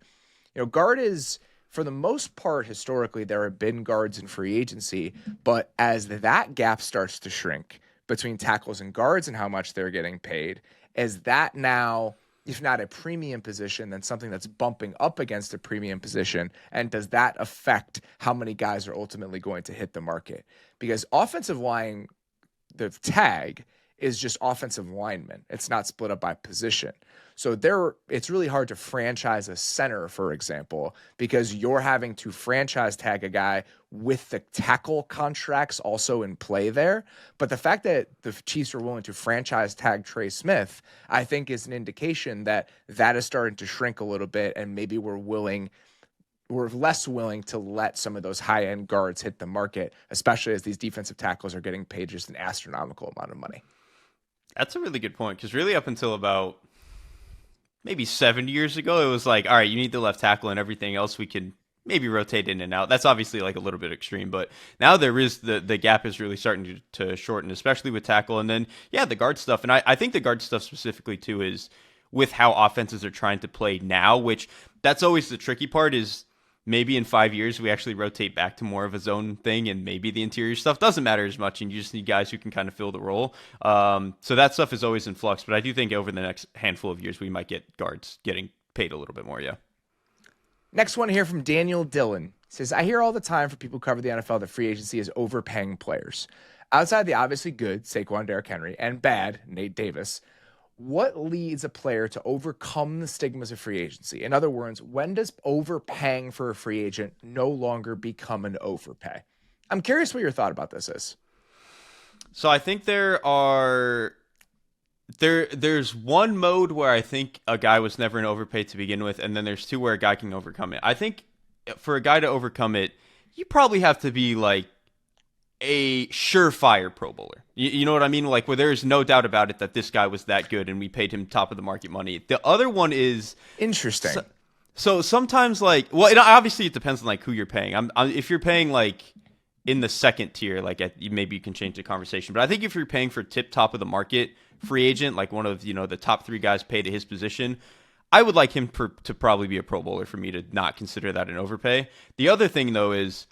Guard is, for the most part, historically, there have been guards in free agency. But as that gap starts to shrink between tackles and guards and how much they're getting paid, as that now, if not a premium position, then something that's bumping up against a premium position? And does that affect how many guys are ultimately going to hit the market? Because offensive line, the tag is just offensive lineman. It's not split up by position. So it's really hard to franchise a center, for example, because you're having to franchise tag a guy with the tackle contracts also in play there. But the fact that the Chiefs are willing to franchise tag Trey Smith, I think is an indication that is starting to shrink a little bit, and maybe we're less willing to let some of those high-end guards hit the market, especially as these defensive tackles are getting paid just an astronomical amount of money. That's a really good point, because really up until about maybe 7 years ago, it was like, all right, you need the left tackle and everything else we can maybe rotate in and out. That's obviously like a little bit extreme, but now there is the gap is really starting to shorten, especially with tackle. And then, yeah, the guard stuff. And I think the guard stuff specifically, too, is with how offenses are trying to play now, which that's always the tricky part is maybe in 5 years we actually rotate back to more of a zone thing, and maybe the interior stuff doesn't matter as much, and you just need guys who can kind of fill the role. So that stuff is always in flux, but I do think over the next handful of years we might get guards getting paid a little bit more, yeah. Next one here from Daniel Dillon. Says, I hear all the time from people who cover the NFL that free agency is overpaying players. Outside the obviously good, Saquon, Derrick Henry, and bad, Nate Davis, what leads a player to overcome the stigmas of free agency? In other words, when does overpaying for a free agent no longer become an overpay? I'm curious what your thought about this is. So I think there's one mode where I think a guy was never an overpay to begin with, and then there's two where a guy can overcome it. I think for a guy to overcome it, you probably have to be like a surefire Pro Bowler. You know what I mean? Like where there's no doubt about it that this guy was that good and we paid him top of the market money. The other one is interesting. So sometimes obviously it depends on like who you're paying. If you're paying like in the second tier, like maybe you can change the conversation. But I think if you're paying for top of the market free agent, like one of the top three guys paid at his position, I would like him to probably be a Pro Bowler for me to not consider that an overpay. The other thing though is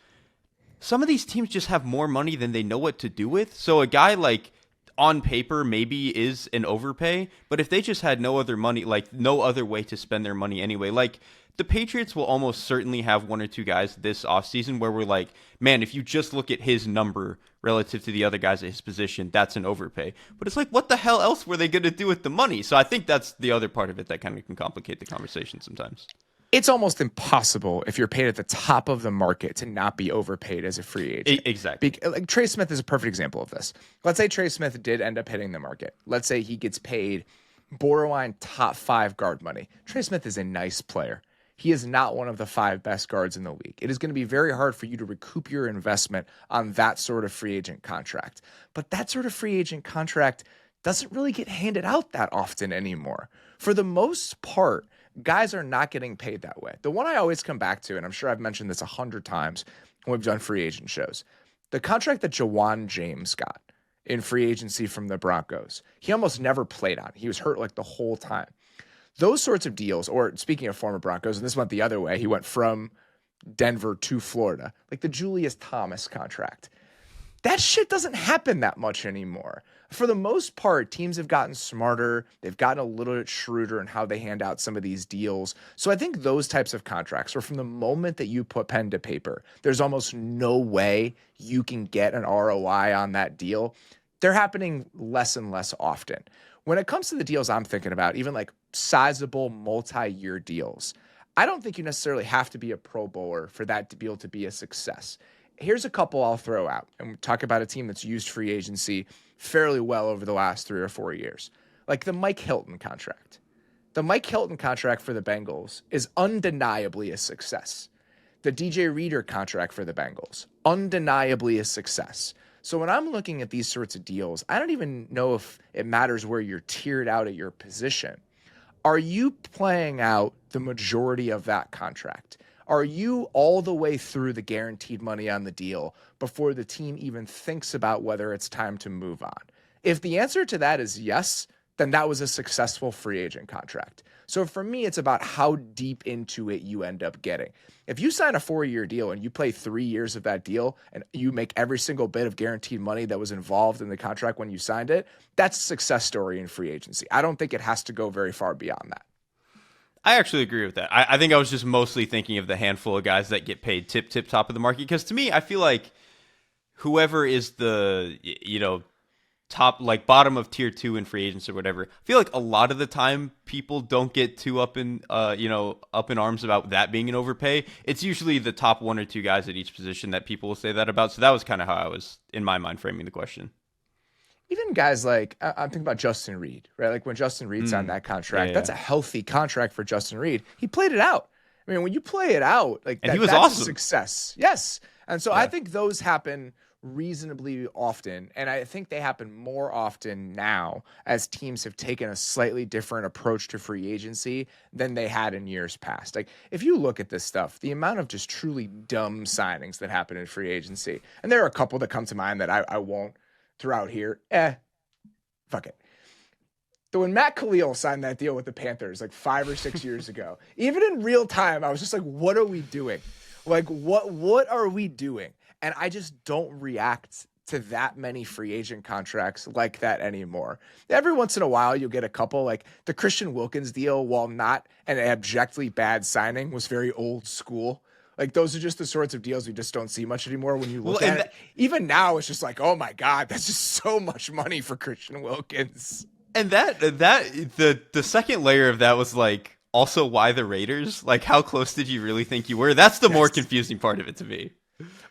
some of these teams just have more money than they know what to do with. So a guy like on paper maybe is an overpay, but if they just had no other money, like no other way to spend their money anyway, like the Patriots will almost certainly have one or two guys this offseason where we're like, man, if you just look at his number relative to the other guys at his position, that's an overpay. But it's like, what the hell else were they going to do with the money? So I think that's the other part of it that kind of can complicate the conversation sometimes. It's almost impossible if you're paid at the top of the market to not be overpaid as a free agent. Exactly. Like Trey Smith is a perfect example of this. Let's say Trey Smith did end up hitting the market. Let's say he gets paid borderline top 5 guard money. Trey Smith is a nice player. He is not one of the 5 best guards in the league. It is going to be very hard for you to recoup your investment on that sort of free agent contract. But that sort of free agent contract doesn't really get handed out that often anymore. For the most part, guys are not getting paid that way. The one I always come back to, and I'm sure I've mentioned this 100 times when we've done free agent shows, the contract that Jawan James got in free agency from the Broncos, he almost never played on. He was hurt like the whole time. Those sorts of deals, or speaking of former Broncos, and this went the other way, he went from Denver to Florida, like the Julius Thomas contract. That shit doesn't happen that much anymore. For the most part, teams have gotten smarter. They've gotten a little bit shrewder in how they hand out some of these deals. So I think those types of contracts, or from the moment that you put pen to paper, there's almost no way you can get an ROI on that deal. They're happening less and less often. When it comes to the deals I'm thinking about, even like sizable multi-year deals, I don't think you necessarily have to be a Pro Bowler for that deal to be a success. Here's a couple I'll throw out and talk about a team that's used free agency fairly well over the last 3 or 4 years. Like the Mike Hilton contract. The Mike Hilton contract for the Bengals is undeniably a success. The DJ Reader contract for the Bengals, undeniably a success. So when I'm looking at these sorts of deals, I don't even know if it matters where you're tiered out at your position. Are you playing out the majority of that contract? Are you all the way through the guaranteed money on the deal before the team even thinks about whether it's time to move on? If the answer to that is yes, then that was a successful free agent contract. So for me, it's about how deep into it you end up getting. If you sign a 4-year deal and you play 3 years of that deal and you make every single bit of guaranteed money that was involved in the contract when you signed it, that's a success story in free agency. I don't think it has to go very far beyond that. I actually agree with that. I think I was just mostly thinking of the handful of guys that get paid tip top of the market. Because to me, I feel like whoever is the, top, like bottom of tier 2 in free agents or whatever, I feel like a lot of the time people don't get too up in arms about that being an overpay. It's usually the top 1 or 2 guys at each position that people will say that about. So that was kind of how I was, in my mind, framing the question. Even guys like, I'm thinking about Justin Reed, right? Like when Justin Reed signed that contract, that's a healthy contract for Justin Reed. He played it out. I mean, when you play it out, like and he was that's awesome. A success. Yes. And so I think those happen reasonably often, and I think they happen more often now as teams have taken a slightly different approach to free agency than they had in years past. Like if you look at this stuff, the amount of just truly dumb signings that happen in free agency, and there are a couple that come to mind that I won't throw out here. Fuck it. So when Matt Khalil signed that deal with the Panthers like 5 or 6 years ago, even in real time, I was just like, what are we doing? Like, what are we doing? And I just don't react to that many free agent contracts like that anymore. Every once in a while, you'll get a couple, like the Christian Wilkins deal, while not an abjectly bad signing, was very old school. Like those are just the sorts of deals we just don't see much anymore when you look at it. Even now, it's just like, oh my God, that's just so much money for Christian Wilkins. And the second layer of that was like, also why the Raiders? Like, how close did you really think you were? That's the more confusing part of it to me.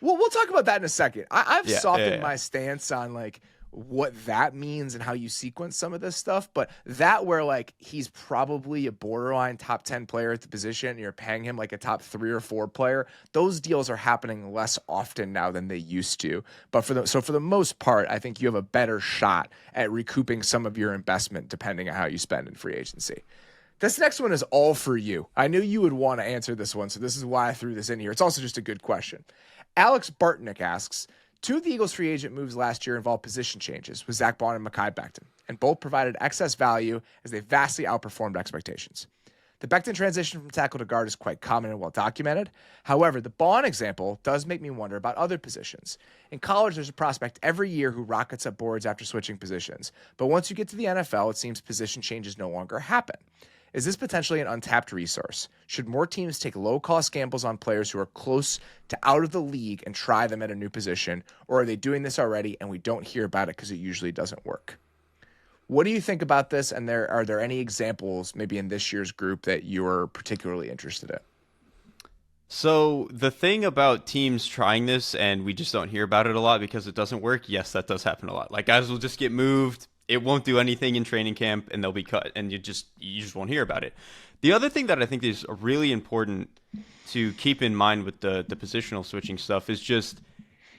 Well, we'll talk about that in a second. I've softened my stance on like what that means and how you sequence some of this stuff, but that where like he's probably a borderline top 10 player at the position and you're paying him like a top 3 or 4 player, those deals are happening less often now than they used to. But for the most part, I think you have a better shot at recouping some of your investment depending on how you spend in free agency. This next one is all for you. I knew you would want to answer this one, so this is why I threw this in here. It's also just a good question. Alex Bartnick asks, 2 of the Eagles' free agent moves last year involved position changes with Zach Bond and Mekhi Becton, and both provided excess value as they vastly outperformed expectations. The Becton transition from tackle to guard is quite common and well documented. However, the Bond example does make me wonder about other positions. In college, there's a prospect every year who rockets up boards after switching positions, but once you get to the NFL, it seems position changes no longer happen. Is this potentially an untapped resource? Should more teams take low-cost gambles on players who are close to out of the league and try them at a new position, or are they doing this already and we don't hear about it because it usually doesn't work? What do you think about this, and are there any examples maybe in this year's group that you're particularly interested in? So the thing about teams trying this and we just don't hear about it a lot because it doesn't work, yes, that does happen a lot. Like guys will just get moved. It won't do anything in training camp, and they'll be cut, and you just won't hear about it. The other thing that I think is really important to keep in mind with the positional switching stuff is just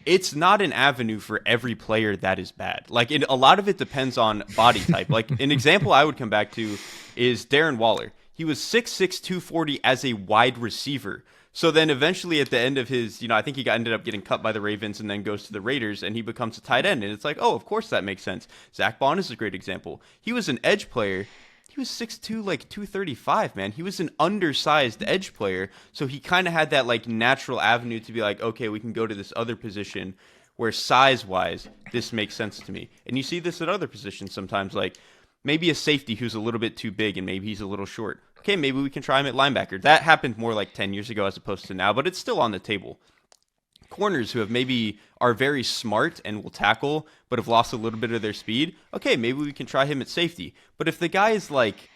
it's not an avenue for every player that is bad. Like a lot of it depends on body type. Like an example I would come back to is Darren Waller. He was 6'6", 240 as a wide receiver. So then eventually at the end of his, I think he ended up getting cut by the Ravens and then goes to the Raiders and he becomes a tight end. And it's like, oh, of course that makes sense. Zach Bond is a great example. He was an edge player. He was 6'2", like 235, man. He was an undersized edge player. So he kind of had that like natural avenue to be like, okay, we can go to this other position where size-wise, this makes sense to me. And you see this at other positions sometimes, like maybe a safety who's a little bit too big and maybe he's a little short. Okay, maybe we can try him at linebacker. That happened more like 10 years ago as opposed to now, but it's still on the table. Corners who have maybe are very smart and will tackle, but have lost a little bit of their speed. Okay, maybe we can try him at safety. But if the guy is like,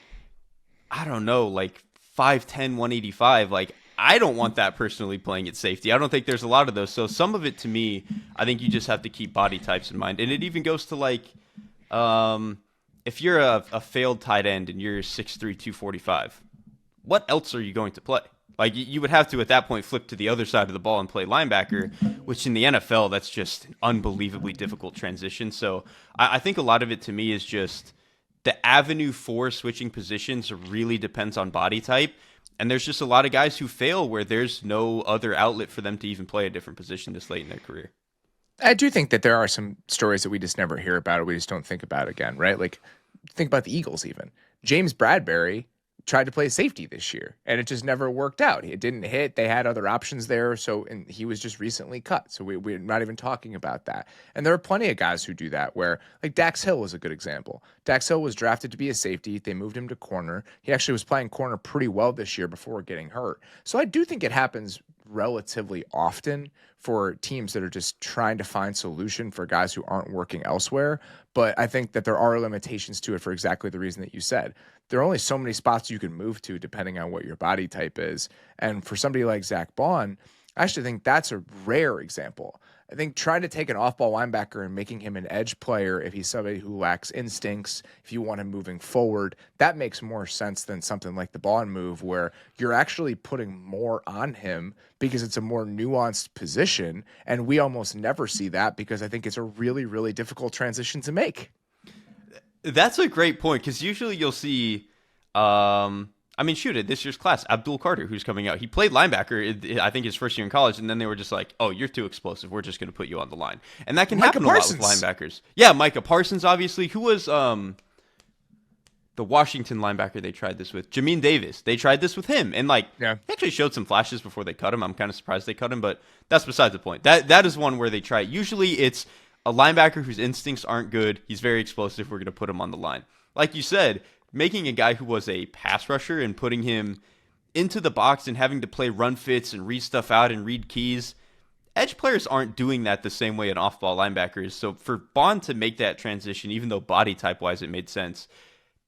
I don't know, like 5'10", 185, like I don't want that personally playing at safety. I don't think there's a lot of those. So some of it to me, I think you just have to keep body types in mind. And it even goes to like if you're a failed tight end and you're 6'3", 245, what else are you going to play? Like you would have to at that point flip to the other side of the ball and play linebacker, which in the NFL that's just an unbelievably difficult transition. So I think a lot of it to me is just the avenue for switching positions really depends on body type. And there's just a lot of guys who fail where there's no other outlet for them to even play a different position this late in their career. I do think that there are some stories that we just never hear about or we just don't think about again, right? Like, think about the Eagles even. James Bradbury tried to play safety this year, and it just never worked out. It didn't hit. They had other options there, and he was just recently cut. So we're not even talking about that. And there are plenty of guys who do that where, like Dax Hill was a good example. Dax Hill was drafted to be a safety. They moved him to corner. He actually was playing corner pretty well this year before getting hurt. So I do think it happens relatively often for teams that are just trying to find solution for guys who aren't working elsewhere. But I think that there are limitations to it for exactly the reason that you said. There are only so many spots you can move to depending on what your body type is. And for somebody like Zach Bond, I actually think that's a rare example. I think trying to take an off-ball linebacker and making him an edge player if he's somebody who lacks instincts, if you want him moving forward, that makes more sense than something like the Bond move where you're actually putting more on him because it's a more nuanced position. And we almost never see that because I think it's a really, really difficult transition to make. That's a great point because usually you'll see, shoot, at this year's class, Abdul Carter, who's coming out, he played linebacker, I think his first year in college, and then they were just like, oh, you're too explosive. We're just going to put you on the line. And that can happen Parsons. a lot with linebackers. Yeah, Micah Parsons, obviously, who was the Washington linebacker they tried this with, Jamin Davis. They tried this with him, and he actually showed some flashes before they cut him. I'm kind of surprised they cut him, but that's besides the point. That is one where they try. Usually it's a linebacker whose instincts aren't good. He's very explosive. We're going to put him on the line. Like you said, making a guy who was a pass rusher and putting him into the box and having to play run fits and read stuff out and read keys, edge players aren't doing that the same way an off-ball linebacker is. So for Bond to make that transition, even though body type-wise it made sense,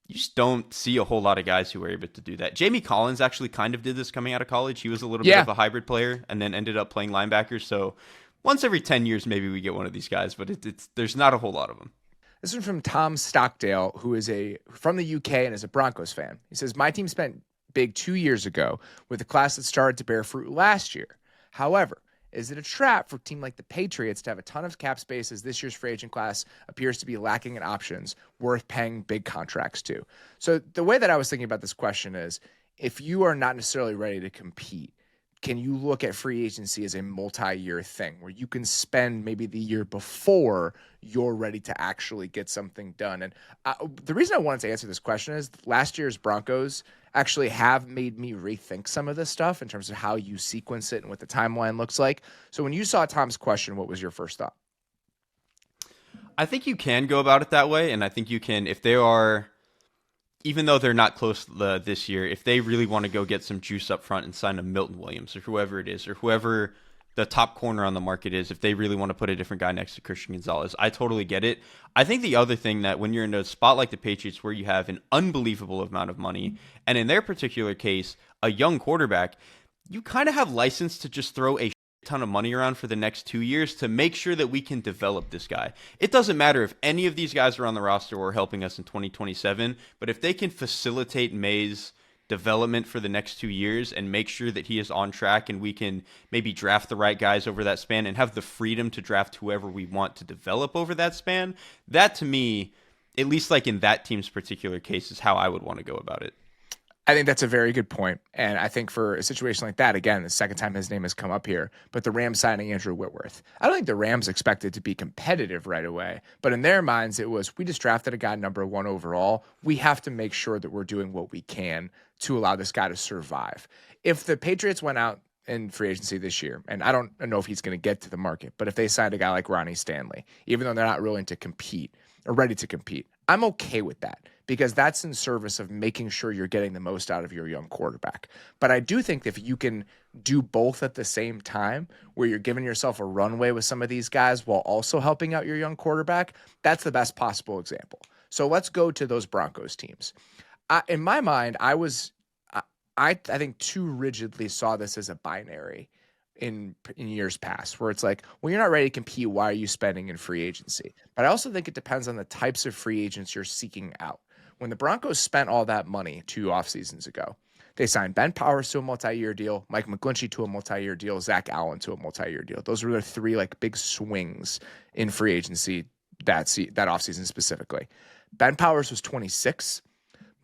you just don't see a whole lot of guys who are able to do that. Jamie Collins actually kind of did this coming out of college. He was a little bit of a hybrid player and then ended up playing linebacker. So once every 10 years, maybe we get one of these guys, but there's not a whole lot of them. This is from Tom Stockdale, who is from the UK and is a Broncos fan. He says, my team spent big 2 years ago with a class that started to bear fruit last year. However, is it a trap for a team like the Patriots to have a ton of cap space as this year's free agent class appears to be lacking in options worth paying big contracts to? So the way that I was thinking about this question is, if you are not necessarily ready to compete, can you look at free agency as a multi-year thing where you can spend maybe the year before you're ready to actually get something done? And the reason I wanted to answer this question is last year's Broncos actually have made me rethink some of this stuff in terms of how you sequence it and what the timeline looks like. So when you saw Tom's question, what was your first thought? I think you can go about it that way, and I think you can, if they are, even though they're not close this year, if they really want to go get some juice up front and sign a Milton Williams or whoever it is, or whoever the top corner on the market is, if they really want to put a different guy next to Christian Gonzalez, I totally get it. I think the other thing that when you're in a spot like the Patriots where you have an unbelievable amount of money, and in their particular case, a young quarterback, you kind of have license to just throw a ton of money around for the next 2 years to make sure that we can develop this guy. It doesn't matter if any of these guys are on the roster or helping us in 2027, but if they can facilitate Mays' development for the next 2 years and make sure that he is on track and we can maybe draft the right guys over that span and have the freedom to draft whoever we want to develop over that span, that to me, at least like in that team's particular case, is how I would want to go about it. I think that's a very good point. And I think for a situation like that, again, the second time his name has come up here, but the Rams signing Andrew Whitworth, I don't think the Rams expected to be competitive right away. But in their minds, it was, we just drafted a guy number 1 overall. We have to make sure that we're doing what we can to allow this guy to survive. If the Patriots went out in free agency this year, and I don't know if he's going to get to the market, but if they signed a guy like Ronnie Stanley, even though they're not willing to compete or ready to compete, I'm okay with that because that's in service of making sure you're getting the most out of your young quarterback. But I do think that if you can do both at the same time, where you're giving yourself a runway with some of these guys while also helping out your young quarterback, that's the best possible example. So let's go to those Broncos teams. In my mind, I think too rigidly saw this as a binary in years past, where it's like, well, you're not ready to compete. Why are you spending in free agency? But I also think it depends on the types of free agents you're seeking out. When the Broncos spent all that money 2 off seasons ago, they signed Ben Powers to a multi-year deal, Mike McGlinchey to a multi-year deal, Zach Allen to a multi-year deal. Those were the three like big swings in free agency that offseason specifically. Ben Powers was 26.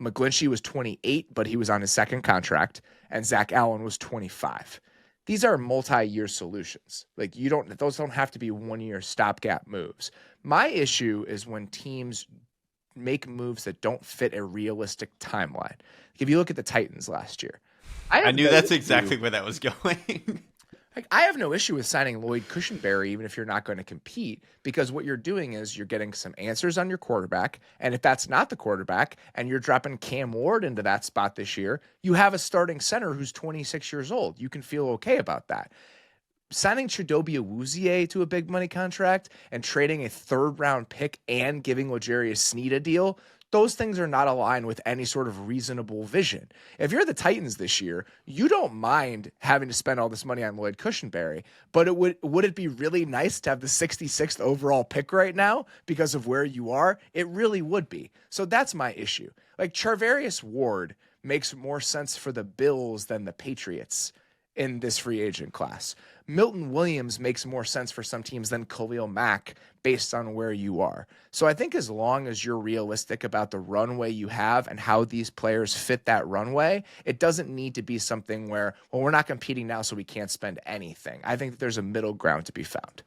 McGlinchey was 28, but he was on his second contract, and Zach Allen was 25. These are multi-year solutions. Like those don't have to be 1 year stopgap moves. My issue is when teams make moves that don't fit a realistic timeline. Like if you look at the Titans last year, I knew that's exactly where that was going. Like, I have no issue with signing Lloyd Cushenberry, even if you're not going to compete, because what you're doing is you're getting some answers on your quarterback. And if that's not the quarterback and you're dropping Cam Ward into that spot this year, you have a starting center who's 26 years old. You can feel okay about that. Signing Chidobe Awuzie to a big money contract and trading a 3rd-round pick and giving L'Jarius Sneed a deal, those things are not aligned with any sort of reasonable vision. If you're the Titans this year, you don't mind having to spend all this money on Lloyd Cushenberry, but would it be really nice to have the 66th overall pick right now because of where you are? It really would be. So that's my issue. Like Charvarius Ward makes more sense for the Bills than the Patriots in this free agent class. Milton Williams makes more sense for some teams than Khalil Mack based on where you are. So I think as long as you're realistic about the runway you have and how these players fit that runway, it doesn't need to be something where, well, we're not competing now, so we can't spend anything. I think that there's a middle ground to be found.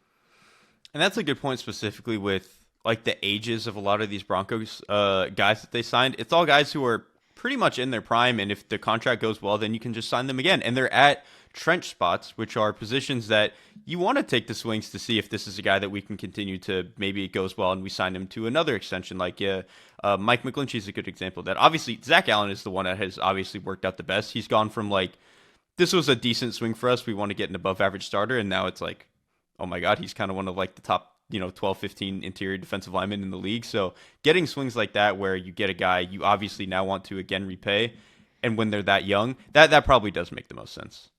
And that's a good point specifically with like the ages of a lot of these Broncos guys that they signed. It's all guys who are pretty much in their prime, and if the contract goes well, then you can just sign them again. And they're at trench spots, which are positions that you want to take the swings to see if this is a guy that we can continue to, maybe it goes well and we sign him to another extension. Like Mike McGlinchey is a good example of that. Obviously, Zach Allen is the one that has obviously worked out the best. He's gone from like, this was a decent swing for us, we want to get an above average starter, and now it's like, oh my God, he's kind of one of like the top 12, 15 interior defensive linemen in the league. So getting swings like that where you get a guy you obviously now want to again repay, and when they're that young, that probably does make the most sense.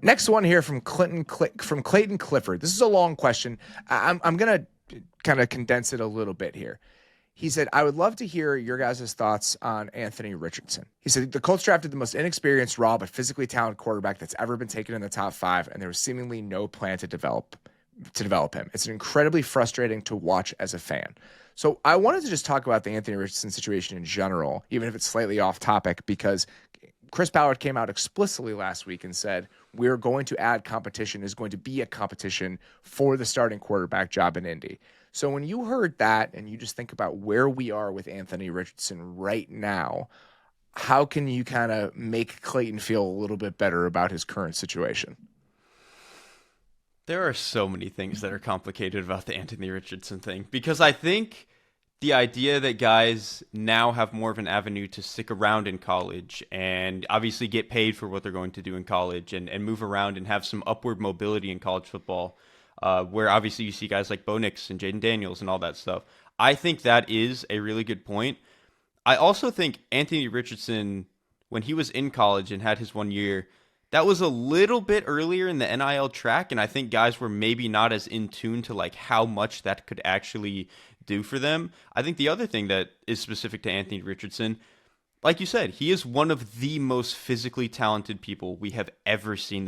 Next one here from Clayton Clifford. This is a long question. I'm going to kind of condense it a little bit here. He said, I would love to hear your guys' thoughts on Anthony Richardson. He said, the Colts drafted the most inexperienced, raw, but physically talented quarterback that's ever been taken in the top 5, and there was seemingly no plan to develop him. It's incredibly frustrating to watch as a fan. So I wanted to just talk about the Anthony Richardson situation in general, even if it's slightly off topic, because Chris Ballard came out explicitly last week and said, we're going to add competition, is going to be a competition for the starting quarterback job in Indy. So when you heard that and you just think about where we are with Anthony Richardson right now, how can you kind of make Clayton feel a little bit better about his current situation? There are so many things that are complicated about the Anthony Richardson thing, because I think the idea that guys now have more of an avenue to stick around in college and obviously get paid for what they're going to do in college and move around and have some upward mobility in college football, where obviously you see guys like Bo Nix and Jaden Daniels and all that stuff. I think that is a really good point. I also think Anthony Richardson, when he was in college and had his 1 year, that was a little bit earlier in the NIL track, and I think guys were maybe not as in tune to like how much that could actually do for them. I think the other thing that is specific to Anthony Richardson, like you said, he is one of the most physically talented people we have ever seen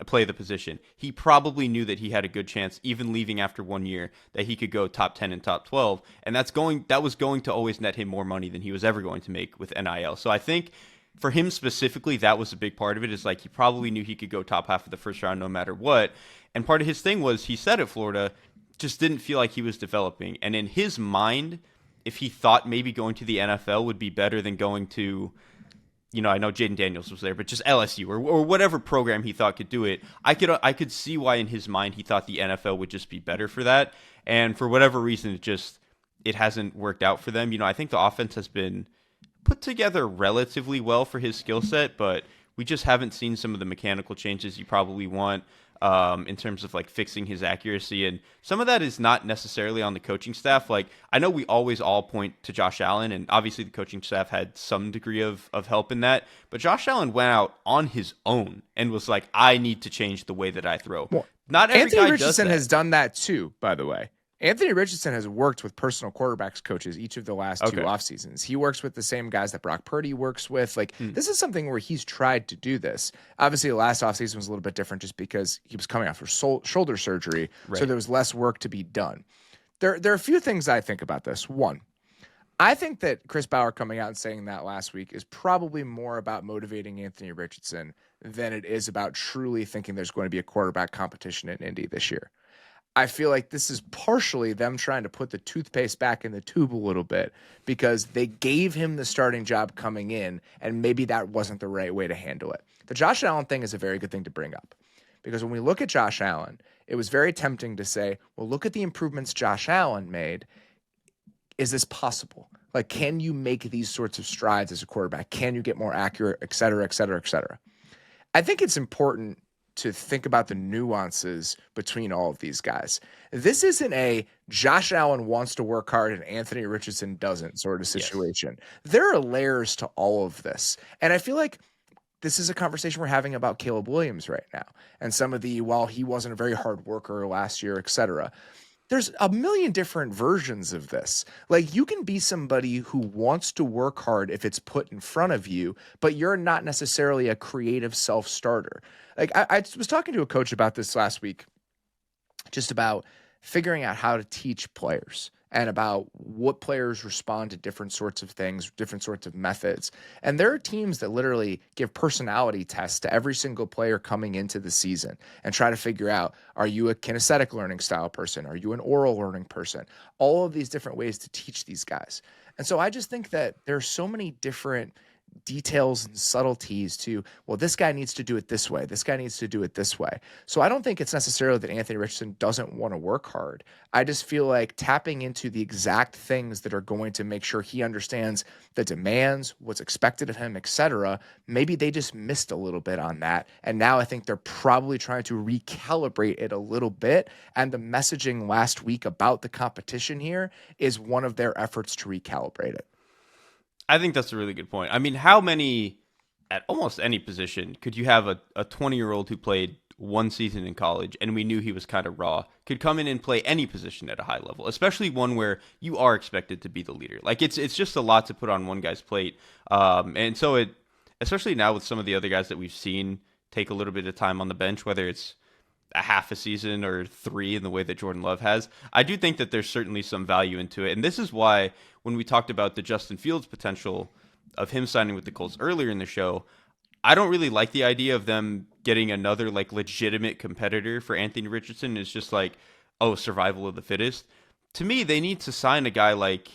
play the position. He probably knew that he had a good chance, even leaving after 1 year, that he could go top 10 and top 12, and that was going to always net him more money than he was ever going to make with NIL. So I think for him specifically, that was a big part of it, is like he probably knew he could go top half of the first round no matter what. And part of his thing was, he said at Florida, just didn't feel like he was developing. And in his mind, if he thought maybe going to the NFL would be better than going to, I know Jaden Daniels was there, but just LSU or whatever program he thought could do it, I could see why in his mind he thought the NFL would just be better for that. And for whatever reason, it hasn't worked out for them. I think the offense has been put together relatively well for his skill set, but we just haven't seen some of the mechanical changes you probably want in terms of like fixing his accuracy. And some of that is not necessarily on the coaching staff. Like, I know we always all point to Josh Allen, and obviously the coaching staff had some degree of help in that. But Josh Allen went out on his own and was like, I need to change the way that I throw. Well, Not every Anthony guy Richardson does that. has done that too, by the way. Anthony Richardson has worked with personal quarterbacks coaches each of the last two off seasons. He works with the same guys that Brock Purdy works with. Like, this is something where he's tried to do this. Obviously, the last off season was a little bit different just because he was coming off for shoulder surgery, so there was less work to be done. There are a few things I think about this. One, I think that Chris Bauer coming out and saying that last week is probably more about motivating Anthony Richardson than it is about truly thinking there's going to be a quarterback competition in Indy this year. I feel like this is partially them trying to put the toothpaste back in the tube a little bit because they gave him the starting job coming in, and maybe that wasn't the right way to handle it. The Josh Allen thing is a very good thing to bring up because when we look at Josh Allen, it was very tempting to say, well, look at the improvements Josh Allen made. Is this possible? Like, can you make these sorts of strides as a quarterback? Can you get more accurate, et cetera, et cetera, et cetera? I think it's important to think about the nuances between all of these guys. This isn't a Josh Allen wants to work hard and Anthony Richardson doesn't sort of situation. Yes. There are layers to all of this. And I feel like this is a conversation we're having about Caleb Williams right now. And some of the, while he wasn't a very hard worker last year, et cetera, there's a million different versions of this. Like, you can be somebody who wants to work hard if it's put in front of you, but you're not necessarily a creative self-starter. Like, I was talking to a coach about this last week, just about figuring out how to teach players and about what players respond to different sorts of things, different sorts of methods. And there are teams that literally give personality tests to every single player coming into the season and try to figure out, are you a kinesthetic learning style person? Are you an oral learning person? All of these different ways to teach these guys. And so I just think that there are so many different details and subtleties to, well, this guy needs to do it this way. This guy needs to do it this way. So I don't think it's necessarily that Anthony Richardson doesn't want to work hard. I just feel like tapping into the exact things that are going to make sure he understands the demands, what's expected of him, etc. Maybe they just missed a little bit on that. And now I think they're probably trying to recalibrate it a little bit. And the messaging last week about the competition here is one of their efforts to recalibrate it. I think that's a really good point. I mean, how many, at almost any position, could you have a 20-year-old who played one season in college and we knew he was kind of raw, could come in and play any position at a high level, especially one where you are expected to be the leader? Like, it's just a lot to put on one guy's plate. And so it, especially now with some of the other guys that we've seen take a little bit of time on the bench, whether it's a half a season or 3 in the way that Jordan Love has, I do think that there's certainly some value into it. And this is why when we talked about the Justin Fields potential of him signing with the Colts earlier in the show, I don't really like the idea of them getting another like legitimate competitor for Anthony Richardson. It's just like, oh, survival of the fittest. To me, they need to sign a guy like,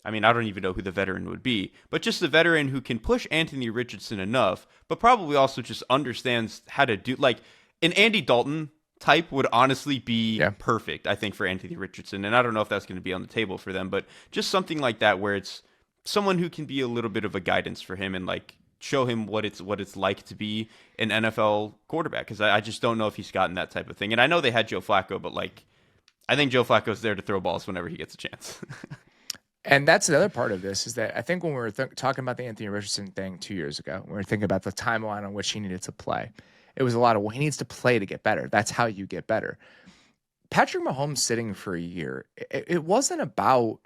I mean, I don't even know who the veteran would be, but just the veteran who can push Anthony Richardson enough, but probably also just understands how to do, like, an Andy Dalton type would honestly be perfect, I think, for Anthony Richardson. And I don't know if that's going to be on the table for them, but just something like that where it's someone who can be a little bit of a guidance for him and like show him what it's like to be an NFL quarterback. Because I just don't know if he's gotten that type of thing. And I know they had Joe Flacco, but like, I think Joe Flacco's there to throw balls whenever he gets a chance. And that's the other part of this is that I think when we were talking about the Anthony Richardson thing 2 years ago, we were thinking about the timeline on which he needed to play. It was a lot of, well, he needs to play to get better. That's how you get better. Patrick Mahomes sitting for a year, it wasn't about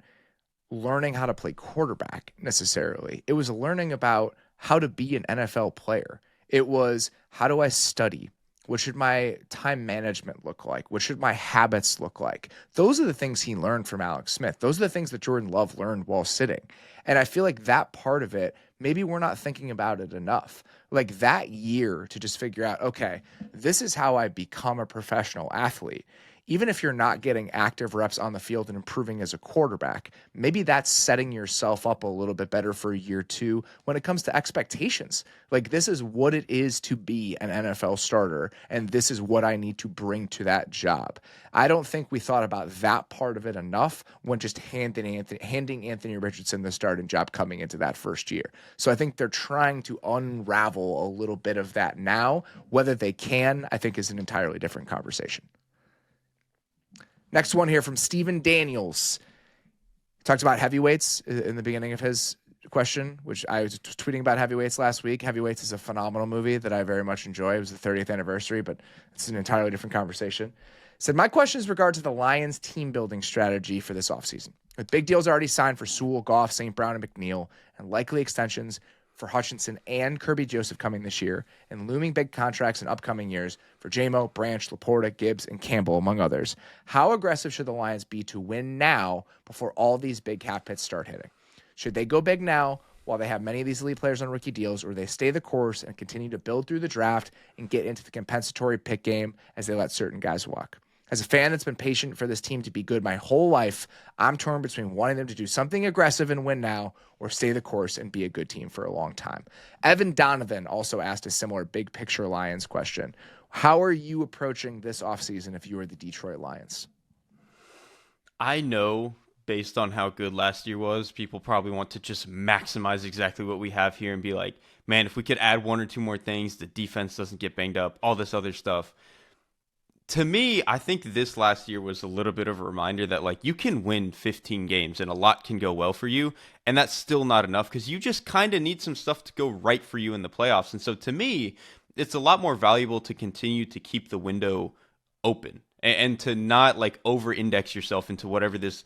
learning how to play quarterback necessarily. It was learning about how to be an NFL player. It was, how do I study? What should my time management look like? What should my habits look like? Those are the things he learned from Alex Smith. Those are the things that Jordan Love learned while sitting. And I feel like that part of it, maybe we're not thinking about it enough. Like that year to just figure out, okay, this is how I become a professional athlete. even if you're not getting active reps on the field and improving as a quarterback, maybe that's setting yourself up a little bit better for year two when it comes to expectations. Like, this is what it is to be an NFL starter, and this is what I need to bring to that job. I don't think we thought about that part of it enough when just handing Anthony Richardson the starting job coming into that first year. So I think they're trying to unravel a little bit of that now. Whether they can, I think, is an entirely different conversation. Next one here from Steven Daniels. He talked about heavyweights in the beginning of his question, which I was tweeting about heavyweights last week. Heavyweights is a phenomenal movie that I very much enjoy. It was the 30th anniversary, but it's an entirely different conversation. Said, my question is regard to the Lions team building strategy for this offseason. With big deals already signed for Sewell, Goff, St. Brown, and McNeil, and likely extensions for Hutchinson and Kirby Joseph coming this year, and looming big contracts in upcoming years for JMO, Branch, Laporta, Gibbs, and Campbell, among others, how aggressive should the Lions be to win now before all these big cap hits start hitting? Should they go big now while they have many of these elite players on rookie deals, or they stay the course and continue to build through the draft and get into the compensatory pick game as they let certain guys walk? As a fan that's been patient for this team to be good my whole life, I'm torn between wanting them to do something aggressive and win now or stay the course and be a good team for a long time. Evan Donovan also asked a similar big picture Lions question. How are you approaching this offseason if you were the Detroit Lions? I know based on how good last year was, people probably want to just maximize exactly what we have here and be like, man, if we could add one or two more things, the defense doesn't get banged up, all this other stuff. To me, I think this last year was a little bit of a reminder that, like, you can win 15 games and a lot can go well for you, and that's still not enough because you just kind of need some stuff to go right for you in the playoffs. And so to me, it's a lot more valuable to continue to keep the window open and to not, like, over-index yourself into whatever this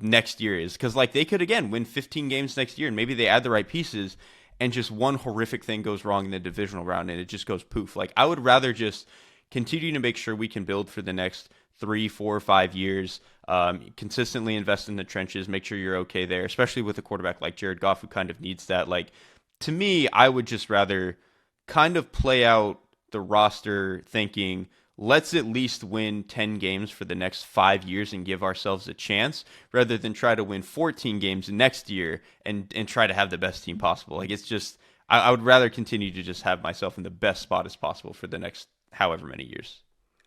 next year is. Because, like, they could, again, win 15 games next year, and maybe they add the right pieces, and just one horrific thing goes wrong in the divisional round, and it just goes poof. Like, I would rather just continue to make sure we can build for the next 3, 4, 5 years, consistently invest in the trenches, make sure you're okay there, especially with a quarterback like Jared Goff who kind of needs that. Like, to me, I would just rather kind of play out the roster thinking, let's at least win 10 games for the next 5 years and give ourselves a chance rather than try to win 14 games next year and try to have the best team possible. Like, it's just, I would rather continue to just have myself in the best spot as possible for the next however many years.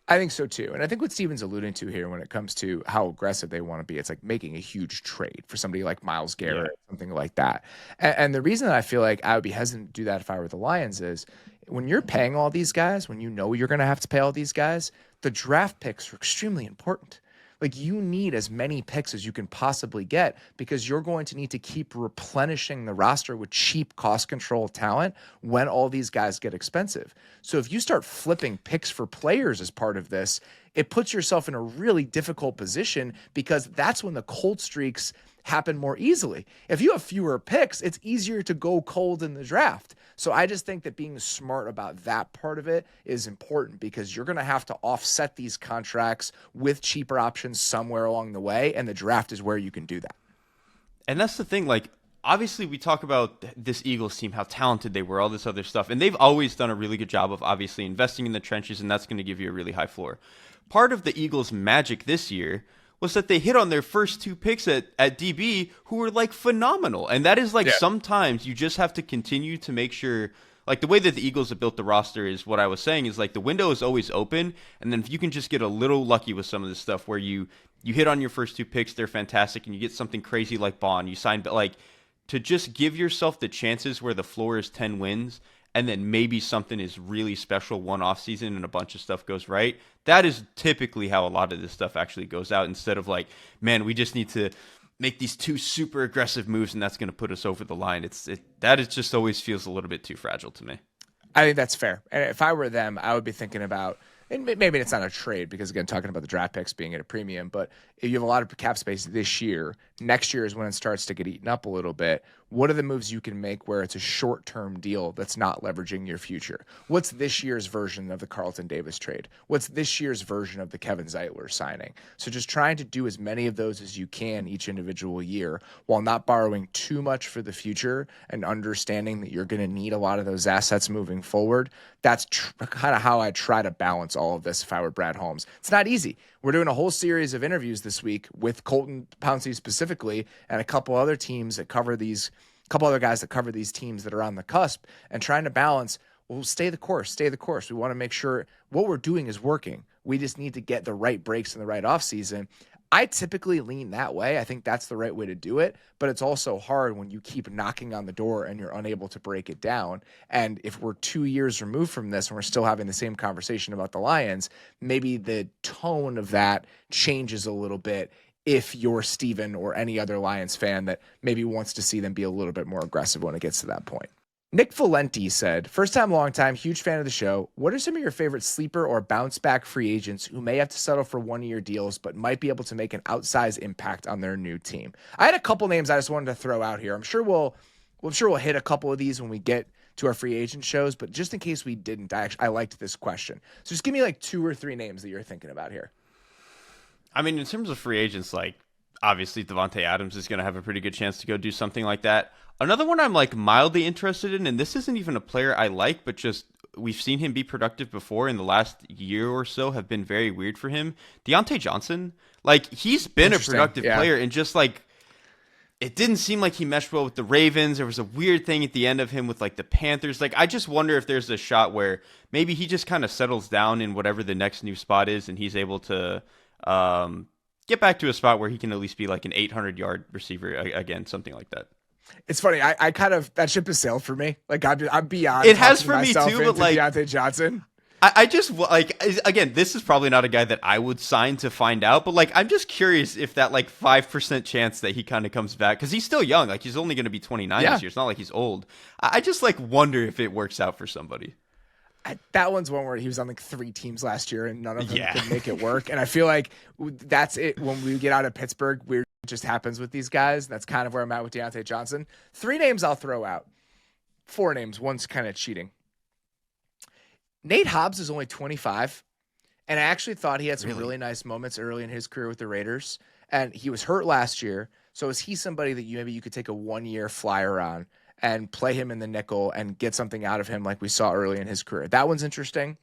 I think so too. And I think what Steven's alluding to here when it comes to how aggressive they want to be, it's like making a huge trade for somebody like Myles Garrett, something like that. And the reason that I feel like I would be hesitant to do that if I were the Lions is when you're paying all these guys, when you know you're going to have to pay all these guys, the draft picks are extremely important. Like, you need as many picks as you can possibly get because you're going to need to keep replenishing the roster with cheap cost control talent when all these guys get expensive. So if you start flipping picks for players as part of this, it puts yourself in a really difficult position because that's when the cold streaks happen more easily. If you have fewer picks, it's easier to go cold in the draft. So I just think that being smart about that part of it is important because you're going to have to offset these contracts with cheaper options somewhere along the way, and the draft is where you can do that. And that's the thing, like, obviously we talk about this Eagles team, how talented they were, all this other stuff, and they've always done a really good job of obviously investing in the trenches, and that's going to give you a really high floor. Part of the Eagles' magic this year was that they hit on their first 2 picks at DB who were, like, phenomenal. And that is, like, sometimes you just have to continue to make sure, like, the way that the Eagles have built the roster is what I was saying is, like, the window is always open. And then if you can just get a little lucky with some of this stuff where you hit on your first 2 picks, they're fantastic, and you get something crazy like Bond, you sign, but, like, to just give yourself the chances where the floor is 10 wins and then maybe something is really special one off season and a bunch of stuff goes right. That is typically how a lot of this stuff actually goes out instead of like, man, we just need to make these 2 super aggressive moves and that's going to put us over the line. That just always feels a little bit too fragile to me. I think that's fair. And if I were them, I would be thinking about, and maybe it's not a trade because, again, talking about the draft picks being at a premium, but if you have a lot of cap space this year, next year is when it starts to get eaten up a little bit. What are the moves you can make where it's a short-term deal that's not leveraging your future? What's this year's version of the Carlton Davis trade? What's this year's version of the Kevin Zeitler signing? So just trying to do as many of those as you can each individual year while not borrowing too much for the future and understanding that you're going to need a lot of those assets moving forward. That's kind of how I try to balance all of this if I were Brad Holmes. It's not easy. We're doing a whole series of interviews this week with Colton Pouncey specifically and a couple other teams that cover these, couple other guys that cover these teams that are on the cusp, and trying to balance, well, stay the course, stay the course. We want to make sure what we're doing is working. We just need to get the right breaks in the right offseason. I typically lean that way. I think that's the right way to do it, but it's also hard when you keep knocking on the door and you're unable to break it down. And if we're 2 years removed from this and we're still having the same conversation about the Lions, maybe the tone of that changes a little bit if you're Steven or any other Lions fan that maybe wants to see them be a little bit more aggressive when it gets to that point. Nick Valenti said, first time, long time, huge fan of the show. What are some of your favorite sleeper or bounce back free agents who may have to settle for 1-year deals but might be able to make an outsized impact on their new team? I had a couple names I just wanted to throw out here. I'm sure we'll hit a couple of these when we get to our free agent shows, but just in case we didn't, I liked this question. So just give me like 2 or 3 names that you're thinking about here. I mean, in terms of free agents, like obviously Devontae Adams is going to have a pretty good chance to go do something like that. Another one I'm like mildly interested in, and this isn't even a player I like, but just we've seen him be productive before in the last year or so have been very weird for him. Deontay Johnson, like he's been a productive player, and just like it didn't seem like he meshed well with the Ravens. There was a weird thing at the end of him with like the Panthers. Like I just wonder if there's a shot where maybe he just kind of settles down in whatever the next new spot is, and he's able to get back to a spot where he can at least be like an 800-yard receiver again, something like that. It's funny. I kind of, that ship has sailed for me. Like I'm beyond. It has for me too, but like Deontay Johnson. I just like, again, this is probably not a guy that I would sign to find out, but like I'm just curious if that like 5% chance that he kind of comes back, because he's still young. Like he's only going to be 29 this year. It's not like he's old. I just like wonder if it works out for somebody. That one's one where he was on like 3 teams last year and none of them could make it work. And I feel like that's it. When we get out of Pittsburgh, weird just happens with these guys. That's kind of where I'm at with Deontay Johnson. 3 names I'll throw out. 4 names. One's kind of cheating. Nate Hobbs is only 25. And I actually thought he had some really nice moments early in his career with the Raiders. And he was hurt last year. So is he somebody that maybe you could take a 1-year flyer on and play him in the nickel and get something out of him like we saw early in his career? That one's interesting.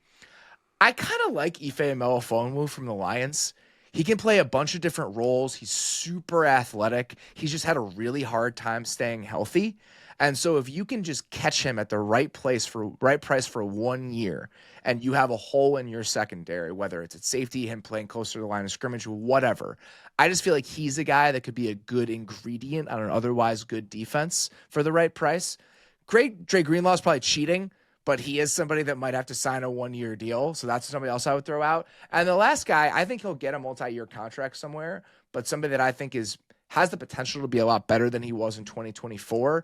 I kind of like Ife Melifonwu from the Lions. He can play a bunch of different roles. He's super athletic. He's just had a really hard time staying healthy. And so if you can just catch him at the right price for 1 year, and you have a hole in your secondary, whether it's at safety, him playing closer to the line of scrimmage, whatever, I just feel like he's a guy that could be a good ingredient on an otherwise good defense for the right price. Dre Greenlaw's probably cheating, but he is somebody that might have to sign a 1-year deal. So that's somebody else I would throw out. And the last guy, I think he'll get a multi-year contract somewhere, but somebody that I think has the potential to be a lot better than he was in 2024.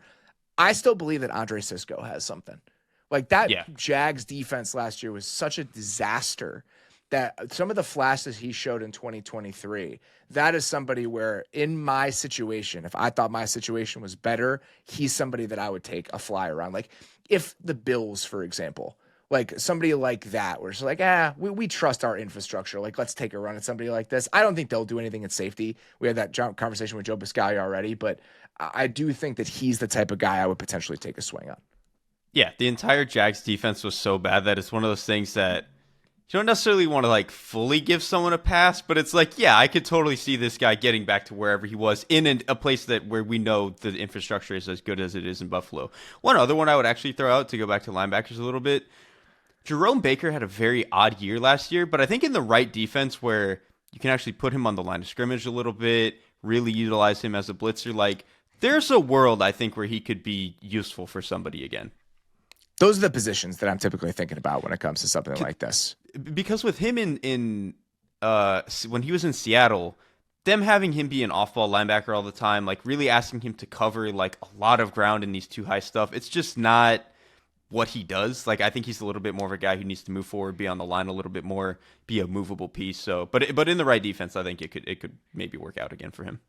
I still believe that Andre Sisco has something. Like that Jags defense last year was such a disaster that some of the flashes he showed in 2023, that is somebody where in my situation, if I thought my situation was better, he's somebody that I would take a flyer on. Like if the Bills, for example, like somebody like that, where it's like, we trust our infrastructure. Like, let's take a run at somebody like this. I don't think they'll do anything at safety. We had that conversation with Joe Biscaglia already, but I do think that he's the type of guy I would potentially take a swing on. Yeah, the entire Jags defense was so bad that it's one of those things that you don't necessarily want to like fully give someone a pass, but it's like, yeah, I could totally see this guy getting back to wherever he was in a place where we know the infrastructure is as good as it is in Buffalo. One other one I would actually throw out to go back to linebackers a little bit. Jerome Baker had a very odd year last year, but I think in the right defense where you can actually put him on the line of scrimmage a little bit, really utilize him as a blitzer, like there's a world I think where he could be useful for somebody again. Those are the positions that I'm typically thinking about when it comes to something like this. Because with him in when he was in Seattle, them having him be an off-ball linebacker all the time, like really asking him to cover like a lot of ground in these too high stuff, it's just not what he does. Like I think he's a little bit more of a guy who needs to move forward, be on the line a little bit more, be a movable piece. So, but in the right defense, I think it could maybe work out again for him.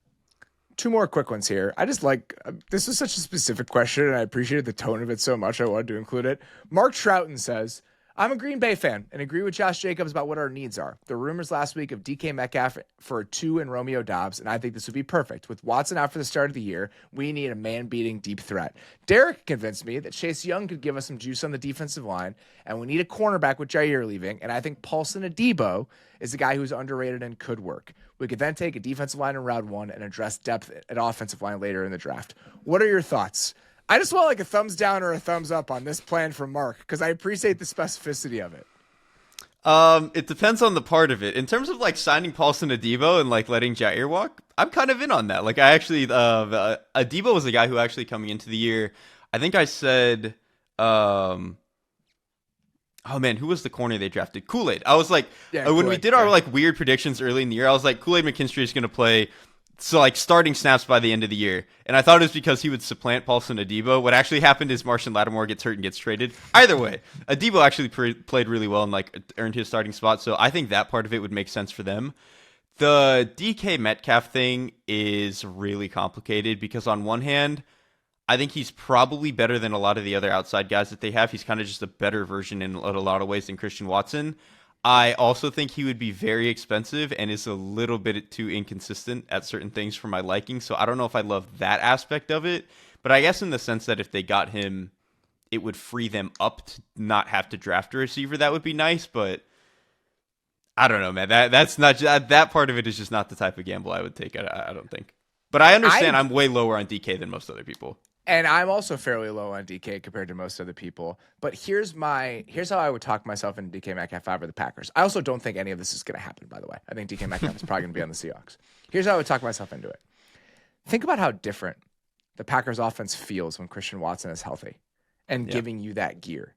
2 more quick ones here. I just like, this was such a specific question and I appreciated the tone of it so much. I wanted to include it. Mark Troughton says, I'm a Green Bay fan and agree with Josh Jacobs about what our needs are. The rumors last week of DK Metcalf for a 2 and Romeo Dobbs, and I think this would be perfect. With Watson out for the start of the year, we need a man-beating deep threat. Derek convinced me that Chase Young could give us some juice on the defensive line, and we need a cornerback with Jair leaving, and I think Paulson Adebo is a guy who's underrated and could work. We could then take a defensive line in round 1 and address depth at offensive line later in the draft. What are your thoughts? I just want like a thumbs down or a thumbs up on this plan from Mark because I appreciate the specificity of it. It depends on the part of it. In terms of like signing Paulson Adebo and like letting Jair walk, I'm kind of in on that. Like I actually, Adebo was a guy who actually coming into the year, I think I said, oh man, who was the corner they drafted? Kool-Aid. I was like, when we did our like weird predictions early in the year, I was like, Kool-Aid McKinstry is going to play starting snaps by the end of the year. And I thought it was because he would supplant Paulson Adebo. What actually happened is Martian Lattimore gets hurt and gets traded. Either way, Adebo actually played really well and like earned his starting spot. So I think that part of it would make sense for them. The DK Metcalf thing is really complicated because on one hand, I think he's probably better than a lot of the other outside guys that they have. He's kind of just a better version in a lot of ways than Christian Watson. I also think he would be very expensive and is a little bit too inconsistent at certain things for my liking. So I don't know if I love that aspect of it. But I guess in the sense that if they got him, it would free them up to not have to draft a receiver. That would be nice. But I don't know, man. That's not that part of it is just not the type of gamble I would take. I don't think. But I understand I'm way lower on DK than most other people. And I'm also fairly low on DK compared to most other people. But here's how I would talk myself into DK Metcalf over the Packers. I also don't think any of this is going to happen, by the way. I think DK Metcalf is probably going to be on the Seahawks. Here's how I would talk myself into it. Think about how different the Packers offense feels when Christian Watson is healthy and giving you that gear.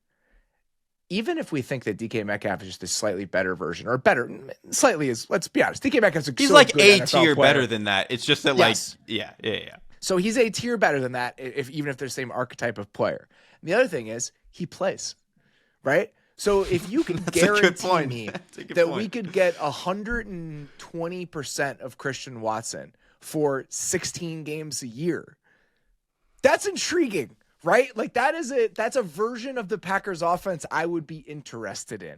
Even if we think that DK Metcalf is just a slightly better version, or better, slightly is, let's be honest, DK Metcalf's he's like A tier better than that. It's just that yeah. So he's a tier better than that, even if they're the same archetype of player. And the other thing is he plays, right? So if you can guarantee me that we could get 120% of Christian Watson for 16 games a year, that's intriguing, right? Like that's a version of the Packers offense I would be interested in.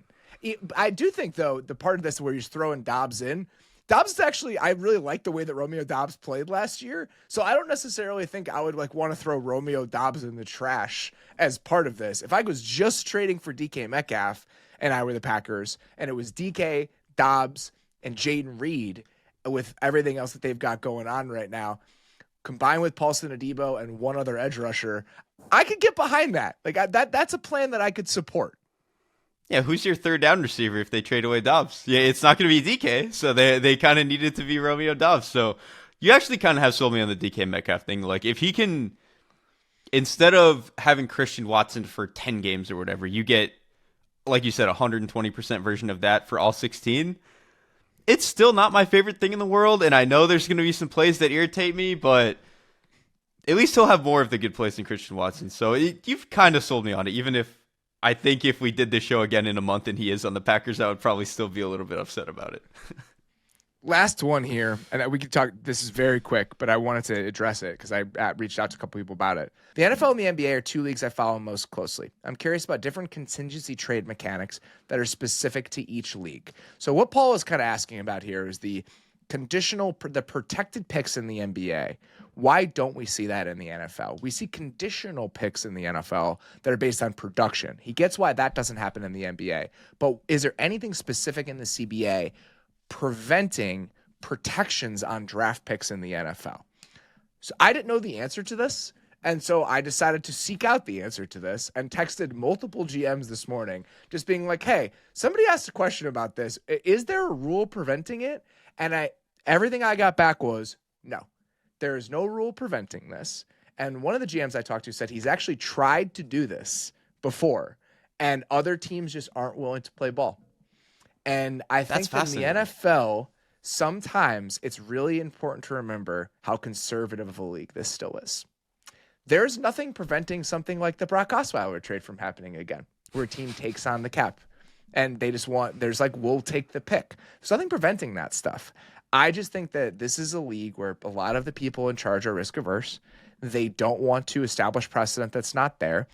I do think though, the part of this where he's throwing Dobbs in, Dobbs is actually, I really like the way that Romeo Dobbs played last year. So I don't necessarily think I would like want to throw Romeo Dobbs in the trash as part of this. If I was just trading for DK Metcalf and I were the Packers and it was DK, Dobbs, and Jaden Reed with everything else that they've got going on right now, combined with Paulson Adebo and one other edge rusher, I could get behind that. Like that's a plan that I could support. Yeah, who's your third down receiver if they trade away Dobbs? Yeah, it's not going to be DK, so they kind of needed to be Romeo Dobbs. So you actually kind of have sold me on the DK Metcalf thing. Like if he can, instead of having Christian Watson for 10 games or whatever, you get, like you said, 120% version of that for all 16. It's still not my favorite thing in the world, and I know there's going to be some plays that irritate me, but at least he'll have more of the good plays than Christian Watson. So you've kind of sold me on it, even if I think if we did this show again in a month and he is on the Packers, I would probably still be a little bit upset about it. Last one here, and we can talk, this is very quick, but I wanted to address it because I reached out to a couple people about it. The NFL and the NBA are two leagues I follow most closely. I'm curious about different contingency trade mechanics that are specific to each league. So what Paul is kind of asking about here is the protected picks in the NBA. Why don't we see that in the NFL? We see conditional picks in the NFL that are based on production. He gets why that doesn't happen in the NBA. But is there anything specific in the CBA preventing protections on draft picks in the NFL? So I didn't know the answer to this. And so I decided to seek out the answer to this and texted multiple GMs this morning, just being like, hey, somebody asked a question about this. Is there a rule preventing it? And everything I got back was no. There is no rule preventing this. And one of the GMs I talked to said he's actually tried to do this before, and other teams just aren't willing to play ball. And I think in the NFL, sometimes it's really important to remember how conservative of a league this still is. There's nothing preventing something like the Brock Osweiler trade from happening again, where a team takes on the cap. And they just we'll take the pick. There's nothing preventing that stuff. I just think that this is a league where a lot of the people in charge are risk averse. They don't want to establish precedent that's not there.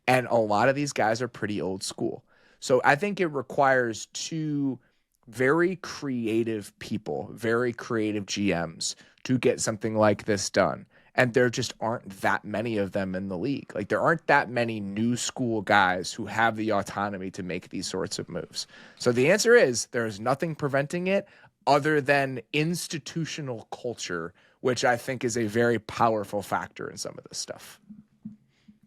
And a lot of these guys are pretty old school. So I think it requires two very creative people, very creative GMs to get something like this done. And there just aren't that many of them in the league. Like, there aren't that many new school guys who have the autonomy to make these sorts of moves. So the answer is there is nothing preventing it other than institutional culture, which I think is a very powerful factor in some of this stuff.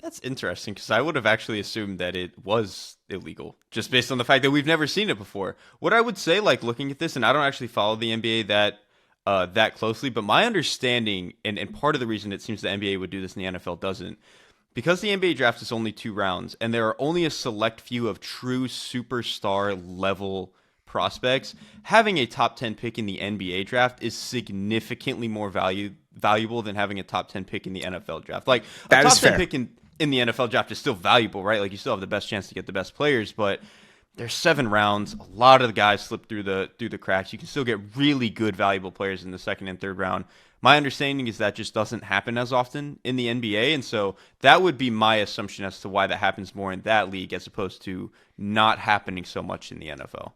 That's interesting because I would have actually assumed that it was illegal just based on the fact that we've never seen it before. What I would say, like looking at this, and I don't actually follow the NBA that closely, but my understanding, and part of the reason it seems the NBA would do this and the NFL doesn't, because the NBA draft is only 2 rounds, and there are only a select few of true superstar level prospects, having a top 10 pick in the NBA draft is significantly more valuable than having a top 10 pick in the NFL draft. Like, a That top is 10 fair. pick in the NFL draft is still valuable, right? Like, you still have the best chance to get the best players, but there's 7 rounds. A lot of the guys slip through the cracks. You can still get really good, valuable players in the second and third round. My understanding is that just doesn't happen as often in the NBA, and so that would be my assumption as to why that happens more in that league as opposed to not happening so much in the NFL.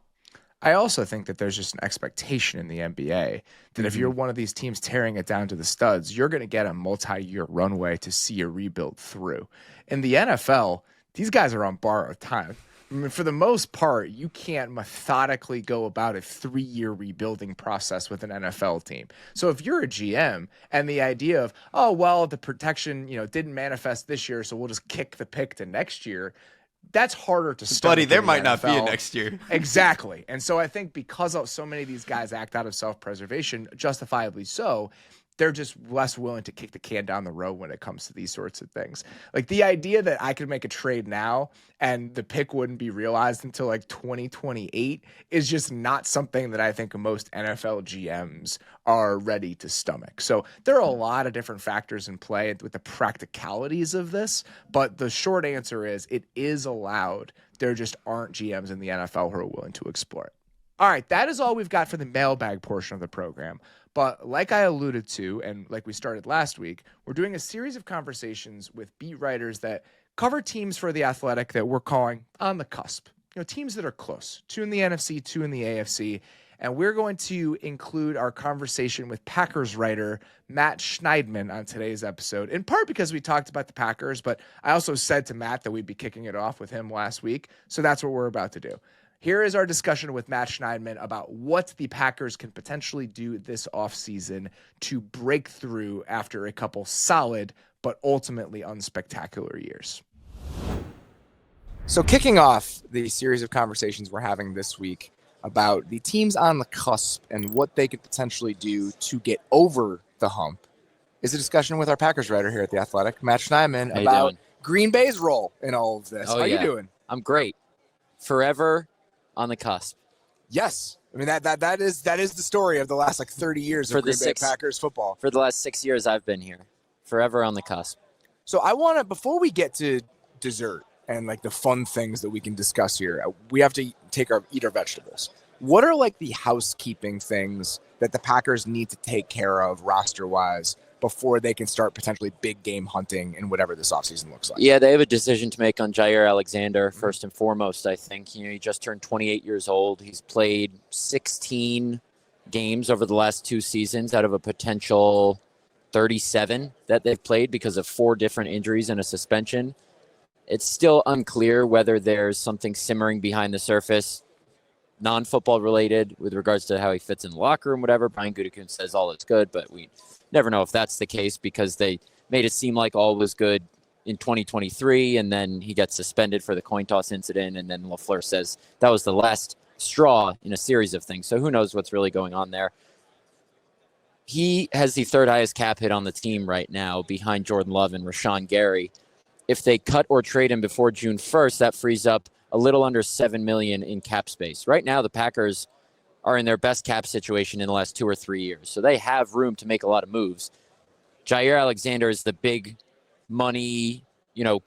I also think that there's just an expectation in the NBA that if you're one of these teams tearing it down to the studs, you're going to get a multi-year runway to see a rebuild through. In the NFL, these guys are on borrowed time. I mean, for the most part, you can't methodically go about a 3-year rebuilding process with an NFL team. So if you're a GM and the idea of, oh, well, the protection, didn't manifest this year, so we'll just kick the pick to next year, that's harder to stomach. Buddy, there in the might not be a NFL. next year. Exactly. And so I think because of so many of these guys act out of self-preservation, justifiably so, they're just less willing to kick the can down the road when it comes to these sorts of things. Like, the idea that I could make a trade now and the pick wouldn't be realized until like 2028 is just not something that I think most NFL GMs are ready to stomach. So there are a lot of different factors in play with the practicalities of this, but the short answer is it is allowed. There just aren't GMs in the NFL who are willing to explore it. All right, that is all we've got for the mailbag portion of the program. But like I alluded to, and like we started last week, we're doing a series of conversations with beat writers that cover teams for The Athletic that we're calling on the cusp. Teams that are close, 2 in the NFC, 2 in the AFC. And we're going to include our conversation with Packers writer Matt Schneidman on today's episode, in part because we talked about the Packers, but I also said to Matt that we'd be kicking it off with him last week. So that's what we're about to do. Here is our discussion with Matt Schneidman about what the Packers can potentially do this offseason to break through after a couple solid but ultimately unspectacular years. So kicking off the series of conversations we're having this week about the teams on the cusp and what they could potentially do to get over the hump is a discussion with our Packers writer here at The Athletic, Matt Schneidman, about Green Bay's role in all of this. How you doing? I'm great. Forever on the cusp. Yes. I mean, that is the story of the last 30 years of Green Bay Packers football. For the last 6 years I've been here. Forever on the cusp. So I want to, before we get to dessert and the fun things that we can discuss here, we have to eat our vegetables. What are the housekeeping things that the Packers need to take care of roster-wise before they can start potentially big game hunting in whatever this offseason looks like? Yeah, they have a decision to make on Jair Alexander, first and foremost, I think. He just turned 28 years old. He's played 16 games over the last 2 seasons out of a potential 37 that they've played because of 4 different injuries and a suspension. It's still unclear whether there's something simmering behind the surface, non-football related, with regards to how he fits in the locker room, whatever. Brian Gutekunst says all is good, but we never know if that's the case because they made it seem like all was good in 2023, and then he got suspended for the coin toss incident, and then LaFleur says that was the last straw in a series of things. So who knows what's really going on there. He has the 3rd highest cap hit on the team right now behind Jordan Love and Rashawn Gary. If they cut or trade him before June 1st, that frees up a little under $7 million in cap space. Right now, the Packers are in their best cap situation in the last 2 or 3 years. So they have room to make a lot of moves. Jair Alexander is the big money,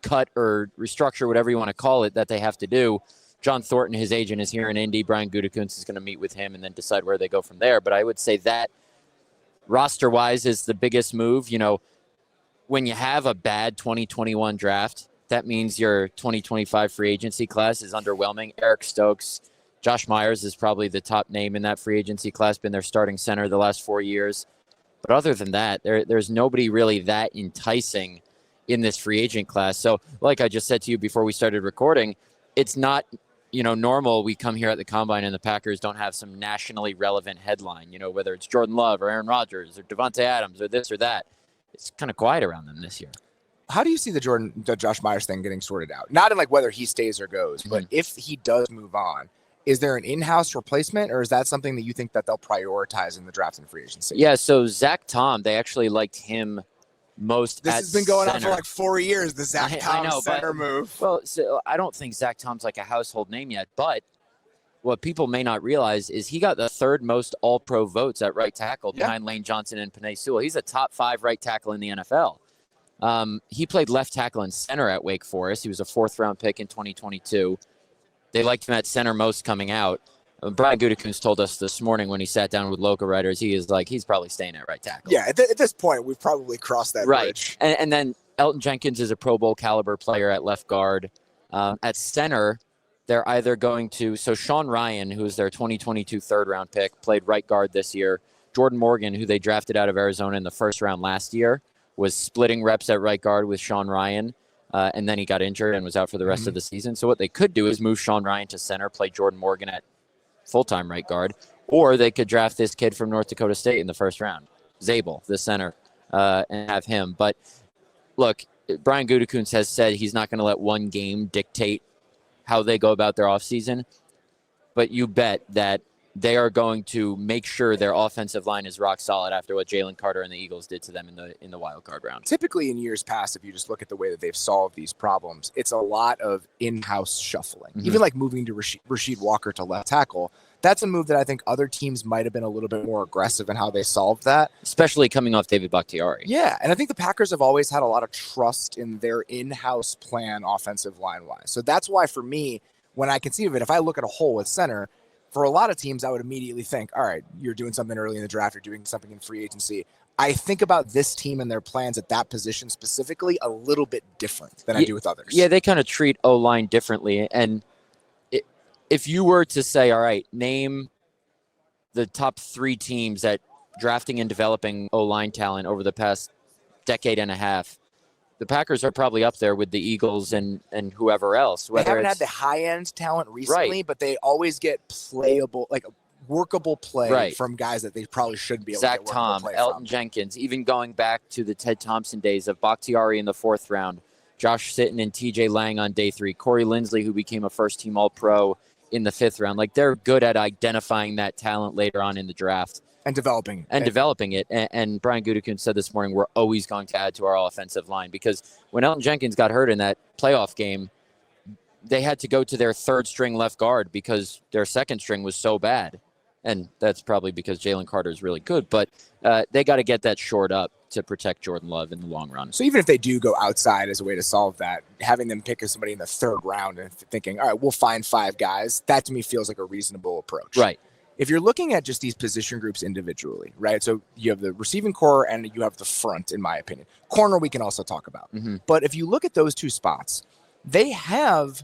cut or restructure, whatever you want to call it, that they have to do. John Thornton, his agent, is here in Indy. Brian Gutekunst is going to meet with him and then decide where they go from there. But I would say that roster-wise is the biggest move. When you have a bad 2021 draft, that means your 2025 free agency class is underwhelming. Eric Stokes, Josh Myers is probably the top name in that free agency class, been their starting center the last 4 years. But other than that, there's nobody really that enticing in this free agent class. So like I just said to you before we started recording, it's not, normal. We come here at the Combine and the Packers don't have some nationally relevant headline, whether it's Jordan Love or Aaron Rodgers or Devontae Adams or this or that. It's kind of quiet around them this year. How do you see the Josh Myers thing getting sorted out? Not in like whether he stays or goes, but if he does move on, is there an in-house replacement, or is that something that you think that they'll prioritize in the draft and free agency? Yeah, so Zach Tom, they actually liked him most. This has been going on for like 4 years, the Zach Tom center move. Well, so I don't think Zach Tom's like a household name yet, but what people may not realize is he got the third most all-pro votes at right tackle behind Lane Johnson and Penei Sewell. He's a top 5 right tackle in the NFL. He played left tackle and center at Wake Forest. He was a 4th-round pick in 2022. They liked him at center most coming out. Brian Gutekunst told us this morning when he sat down with local writers, he's probably staying at right tackle. Yeah, at this point, we've probably crossed that bridge. And then Elton Jenkins is a Pro Bowl caliber player at left guard. At center, they're either going to – so Sean Ryan, who is their 2022 third-round pick, played right guard this year. Jordan Morgan, who they drafted out of Arizona in the first round last year, was splitting reps at right guard with Sean Ryan. And then he got injured and was out for the rest of the season. So what they could do is move Sean Ryan to center, play Jordan Morgan at full-time right guard, or they could draft this kid from North Dakota State in the first round, Zabel, the center, and have him. But look, Brian Gutekunst has said he's not going to let one game dictate how they go about their offseason, but you bet that they are going to make sure their offensive line is rock solid after what Jalen Carter and the Eagles did to them in the wild card round. Typically in years past, if you just look at the way that they've solved these problems, it's a lot of in-house shuffling. Even like moving to Rasheed Walker to left tackle, that's a move that I think other teams might have been a little bit more aggressive in how they solved that. Especially coming off David Bakhtiari. Yeah, and I think the Packers have always had a lot of trust in their in-house plan offensive line-wise. So that's why for me, when I conceive of it, if I look at a hole at center, for a lot of teams, I would immediately think, all right, you're doing something early in the draft, you're doing something in free agency. I think about this team and their plans at that position specifically a little bit different than I do with others. Yeah, they kind of treat O-line differently. And if you were to say, all right, name the top 3 teams at drafting and developing O-line talent over the past decade and a half, the Packers are probably up there with the Eagles and whoever else. They haven't had the high-end talent recently, but they always get playable, like workable play from guys that they probably shouldn't be able to get workable Tom, play Elton from. Jenkins, even going back to the Ted Thompson days of Bakhtiari in the 4th round, Josh Sitton and TJ Lang on day 3, Corey Linsley, who became a first-team All-Pro in the 5th round. Like, they're good at identifying that talent later on in the draft. And developing it. And Brian Gutekunst said this morning, we're always going to add to our offensive line, because when Elton Jenkins got hurt in that playoff game, they had to go to their 3rd-string left guard because their 2nd string was so bad. And that's probably because Jalen Carter is really good. But they got to get that shored up to protect Jordan Love in the long run. So even if they do go outside as a way to solve that, having them pick somebody in the 3rd round and thinking, all right, we'll find 5 guys, that to me feels like a reasonable approach. Right. If you're looking at just these position groups individually, right? So you have the receiving core and you have the front, in my opinion. Corner we can also talk about. But if you look at those 2 spots, they have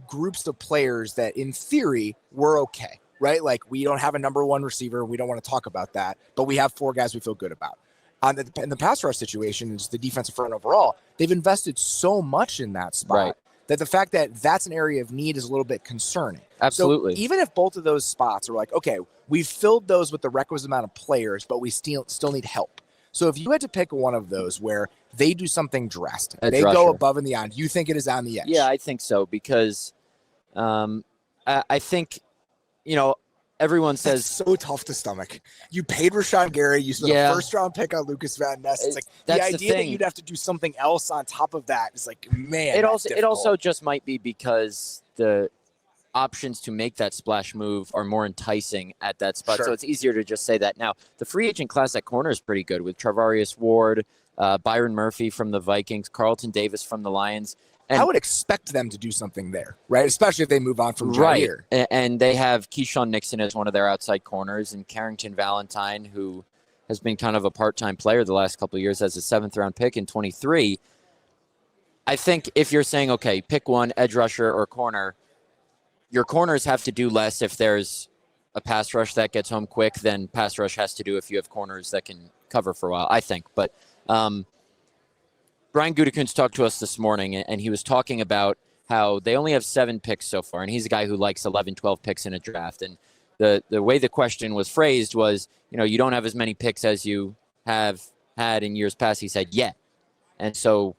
groups of players that in theory were okay, right? Like we don't have a number 1 receiver. We don't want to talk about that, but we have 4 guys we feel good about. In the pass rush situation, it's the defensive front overall. They've invested so much in that spot that the fact that that's an area of need is a little bit concerning. Absolutely. So even if both of those spots are like, okay, we've filled those with the requisite amount of players, but we still need help. So if you had to pick one of those where they do something drastic, they go above and beyond, you think it is on the edge? Yeah, I think so, because I think, everyone says it's so tough to stomach. You paid Rashawn Gary, you spent a 1st-round pick on Lucas Van Ness. It's like the idea that you'd have to do something else on top of that is like, man. It also just might be because the options to make that splash move are more enticing at that spot. So it's easier to just say that. Now, the free agent class at corner is pretty good with Travarius Ward, Byron Murphy from the Vikings, Carlton Davis from the Lions. And I would expect them to do something there, right? Especially if they move on from Jair. And they have Keyshawn Nixon as one of their outside corners, and Carrington Valentine, who has been kind of a part-time player the last couple of years as a 7th-round pick in 23. I think if you're saying, okay, pick one, edge rusher or corner, your corners have to do less if there's a pass rush that gets home quick than pass rush has to do if you have corners that can cover for a while, I think. But Brian Gutekunst talked to us this morning, and he was talking about how they only have 7 picks so far, and he's a guy who likes 11, 12 picks in a draft. And the way the question was phrased was, you don't have as many picks as you have had in years past. He said, yet. And so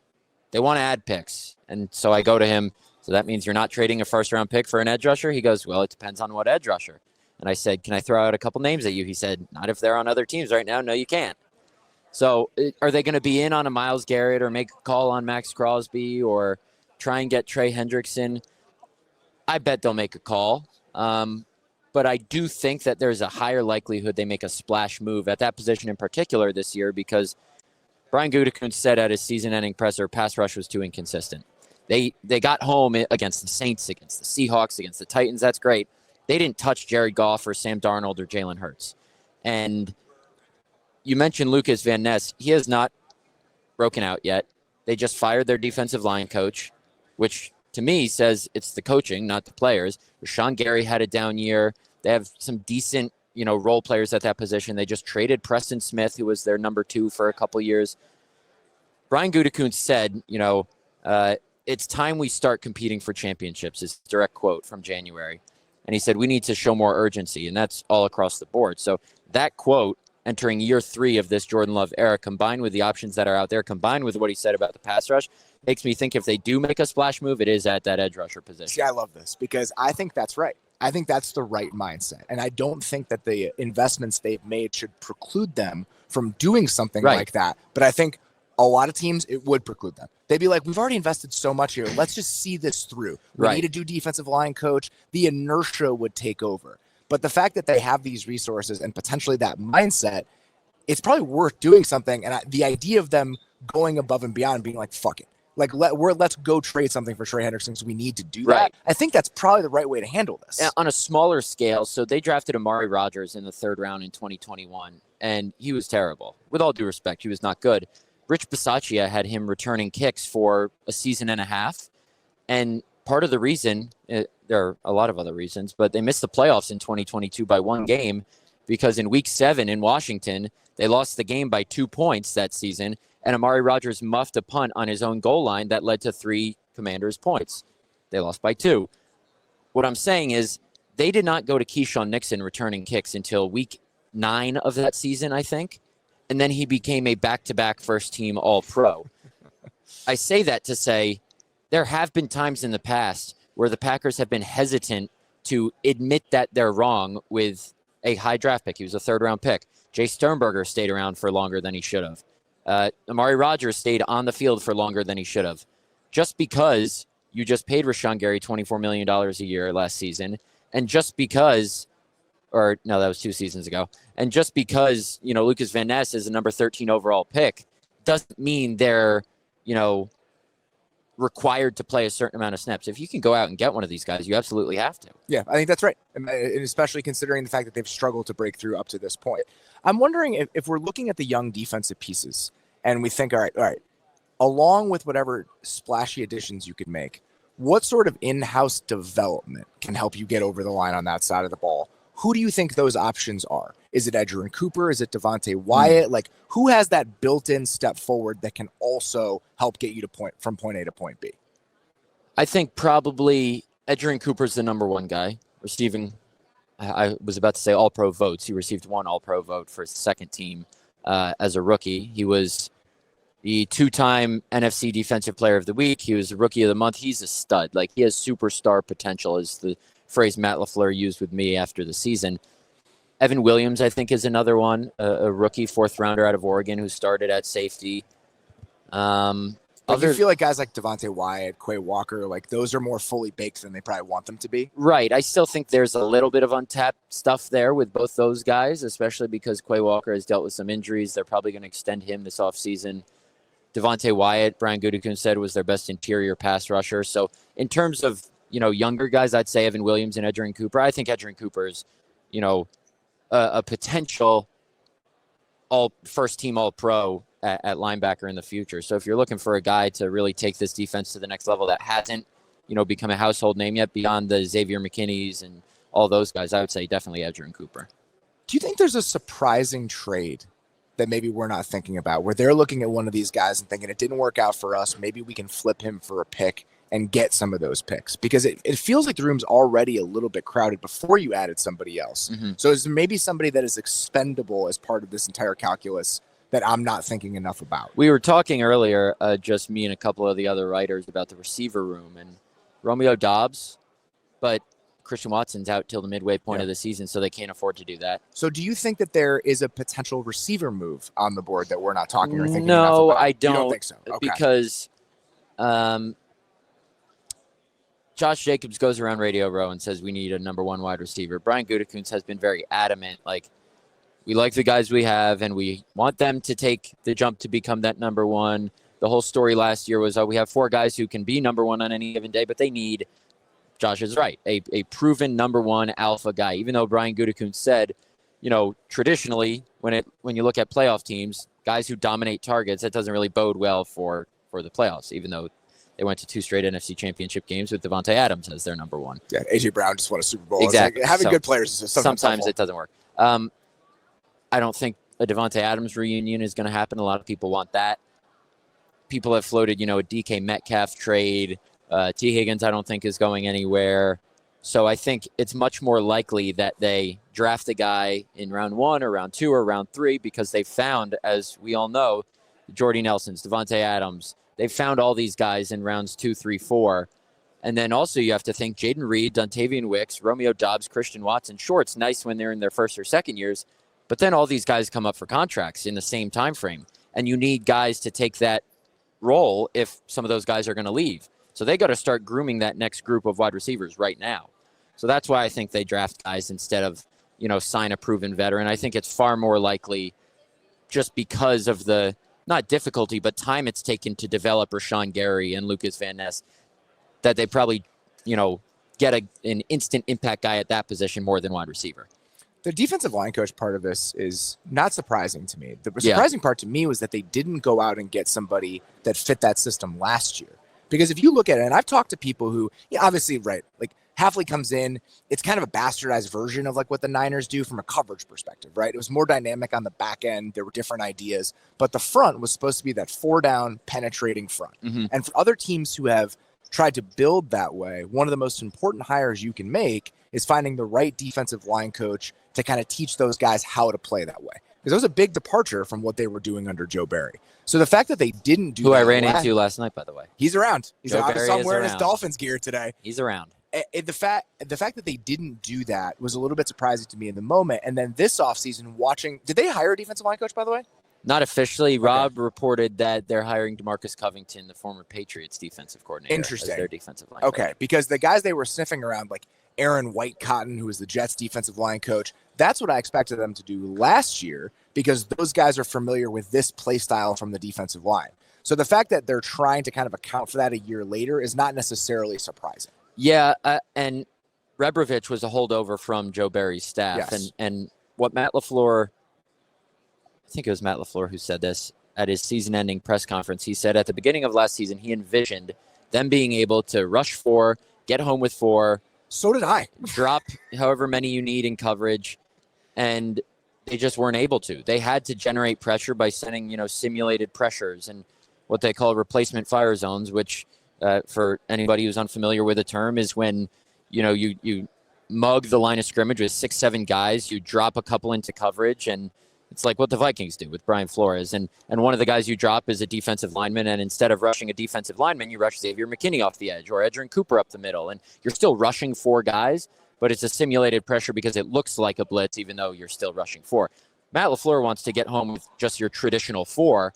they want to add picks. And so I go to him, so that means you're not trading a first-round pick for an edge rusher? He goes, well, it depends on what edge rusher. And I said, can I throw out a couple names at you? He said, not if they're on other teams right now. No, you can't. So are they going to be in on a Myles Garrett or make a call on Max Crosby or try and get Trey Hendrickson? I bet they'll make a call. But I do think that there's a higher likelihood they make a splash move at that position in particular this year because Brian Gutekunst said at his season-ending presser, pass rush was too inconsistent. They got home against the Saints, against the Seahawks, against the Titans. That's great. They didn't touch Jared Goff or Sam Darnold or Jalen Hurts. And you mentioned Lucas Van Ness. He has not broken out yet. They just fired their defensive line coach, which to me says it's the coaching, not the players. Rashawn Gary had a down year. They have some decent, role players at that position. They just traded Preston Smith, who was their number 2 for a couple years. Brian Gutekunst said, it's time we start competing for championships, his direct quote from January. And he said, we need to show more urgency, and that's all across the board. So that quote, entering year 3 of this Jordan Love era, combined with the options that are out there, combined with what he said about the pass rush, makes me think if they do make a splash move, it is at that edge rusher position. See, I love this because I think that's right. I think that's the right mindset. And I don't think that the investments they've made should preclude them from doing something like that. But I think a lot of teams, it would preclude them. They'd be like, we've already invested so much here. Let's just see this through. We need to do defensive line coach. The inertia would take over. But the fact that they have these resources and potentially that mindset, it's probably worth doing something. And the idea of them going above and beyond, being like, fuck it. Like, let's go trade something for Trey Hendrickson, so we need to do that. I think that's probably the right way to handle this. On a smaller scale, so they drafted Amari Rodgers in the 3rd round in 2021, and he was terrible. With all due respect, he was not good. Rich Bisaccia had him returning kicks for a season and a half, and part of the reason, there are a lot of other reasons, but they missed the playoffs in 2022 by 1 game because in Week 7 in Washington, they lost the game by 2 points that season, and Amari Rodgers muffed a punt on his own goal line that led to 3 Commanders' points. They lost by 2. What I'm saying is they did not go to Keyshawn Nixon returning kicks until Week 9 of that season, I think, and then he became a back-to-back first-team All-Pro. I say that to say there have been times in the past where the Packers have been hesitant to admit that they're wrong with a high draft pick. He was a 3rd-round pick. Jay Sternberger stayed around for longer than he should have. Amari Rodgers stayed on the field for longer than he should have. Just because you just paid Rashawn Gary $24 million a year last season, and just because, or no, that was 2 seasons ago, and just because, Lucas Van Ness is a number 13 overall pick, doesn't mean they're, required to play a certain amount of snaps. If you can go out and get one of these guys, you absolutely have to. Yeah, I think that's right. And especially considering the fact that they've struggled to break through up to this point. I'm wondering if we're looking at the young defensive pieces and we think, all right, along with whatever splashy additions you could make, what sort of in-house development can help you get over the line on that side of the ball? Who do you think those options are? Is it Edgerrin Cooper? Is it Devontae Wyatt? Like, who has that built-in step forward that can also help get you from point A to point B? I think probably Edgerrin Cooper's the number 1 guy, receiving, I was about to say all-pro votes. He received 1 all-pro vote for his 2nd team as a rookie. He was the 2-time NFC Defensive Player of the Week. He was the Rookie of the Month. He's a stud. Like, he has superstar potential, is the phrase Matt LaFleur used with me after the season. Evan Williams, I think, is another one, a rookie 4th rounder out of Oregon who started at safety. You feel like guys like Devontae Wyatt, Quay Walker, like those are more fully baked than they probably want them to be. Right. I still think there's a little bit of untapped stuff there with both those guys, especially because Quay Walker has dealt with some injuries. They're probably going to extend him this offseason. Devontae Wyatt, Brian Gutekunst said, was their best interior pass rusher. So in terms of, younger guys, I'd say Evan Williams and Edgerrin Cooper. I think Edgerrin Cooper is, a potential first-team All-Pro at linebacker in the future. So if you're looking for a guy to really take this defense to the next level that hasn't, become a household name yet beyond the Xavier McKinneys and all those guys, I would say definitely Edgerrin Cooper. Do you think there's a surprising trade that maybe we're not thinking about, where they're looking at one of these guys and thinking it didn't work out for us, maybe we can flip him for a pick and get some of those picks? Because it feels like the room's already a little bit crowded before you added somebody else. Mm-hmm. So is there maybe somebody that is expendable as part of this entire calculus that I'm not thinking enough about? We were talking earlier, just me and a couple of the other writers, about the receiver room and Romeo Doubs, but Christian Watson's out till the midway point of the season, so they can't afford to do that. So do you think that there is a potential receiver move on the board that we're not talking or thinking No, enough about? I don't. You don't think so? Okay. Because Josh Jacobs goes around Radio Row and says we need a number one wide receiver. Brian Gutekunst has been very adamant, like, we like the guys we have and we want them to take the jump to become that number one. The whole story last year was, we have 4 guys who can be number one on any given day, but they need, Josh is right, a proven number one alpha guy. Even though Brian Gutekunst said, traditionally, when you look at playoff teams, guys who dominate targets, that doesn't really bode well for the playoffs, even though they went to 2 straight NFC championship games with Devontae Adams as their number one. Yeah, A.J. Brown just won a Super Bowl. Exactly. Like, having good players is sometimes it doesn't work. I don't think a Devontae Adams reunion is going to happen. A lot of people want that. People have floated, a DK Metcalf trade. T. Higgins, I don't think, is going anywhere. So I think it's much more likely that they draft a guy in round 1 or round 2 or round 3 because they found, as we all know, Jordy Nelson's, Devontae Adams. They found all these guys in rounds 2, 3, 4. And then also you have to think Jaden Reed, Dontavian Wicks, Romeo Doubs, Christian Watson. Sure, it's nice when they're in their first or second years, but then all these guys come up for contracts in the same time frame. And you need guys to take that role if some of those guys are going to leave. So they got to start grooming that next group of wide receivers right now. So that's why I think they draft guys instead of, sign a proven veteran. I think it's far more likely, just because of the, not difficulty, but time it's taken to develop Rashawn Gary and Lucas Van Ness, that they probably, get an instant impact guy at that position more than wide receiver. The defensive line coach part of this is not surprising to me. The surprising part to me was that they didn't go out and get somebody that fit that system last year. Because if you look at it, and I've talked to people who, obviously, right, like Hafley comes in, it's kind of a bastardized version of like what the Niners do from a coverage perspective, right? It was more dynamic on the back end. There were different ideas, but the front was supposed to be that 4-down penetrating front. Mm-hmm. And for other teams who have tried to build that way, one of the most important hires you can make is finding the right defensive line coach to kind of teach those guys how to play that way. Because it was a big departure from what they were doing under Joe Barry. So the fact that they didn't do who that I ran into last night, by the way. He's around. He's Joe out Barry somewhere in his around. Dolphins gear today. He's around. The fact that they didn't do that was a little bit surprising to me in the moment. And then this offseason, did they hire a defensive line coach, by the way? Not officially. Okay. Rob reported that they're hiring DeMarcus Covington, the former Patriots defensive coordinator. Interesting. As their defensive line Okay, coach. Because the guys they were sniffing around, like Aaron White-Cotton, who was the Jets defensive line coach, that's what I expected them to do last year, because those guys are familiar with this play style from the defensive line. So the fact that they're trying to kind of account for that a year later is not necessarily surprising. Yeah, and Rebrovich was a holdover from Joe Barry's staff. Yes. And what Matt LaFleur, I think it was Matt LaFleur who said this at his season-ending press conference. He said at the beginning of last season, he envisioned them being able to rush 4, get home with 4. So did I. Drop however many you need in coverage, and they just weren't able to. They had to generate pressure by sending, simulated pressures and what they call replacement fire zones, which for anybody who's unfamiliar with the term is when, you mug the line of scrimmage with 6-7 guys, you drop a couple into coverage, and it's like what the Vikings do with Brian Flores. And one of the guys you drop is a defensive lineman, and instead of rushing a defensive lineman, you rush Xavier McKinney off the edge or Edgerrin Cooper up the middle. And you're still rushing 4 guys, but it's a simulated pressure because it looks like a blitz, even though you're still rushing 4. Matt LaFleur wants to get home with just your traditional 4,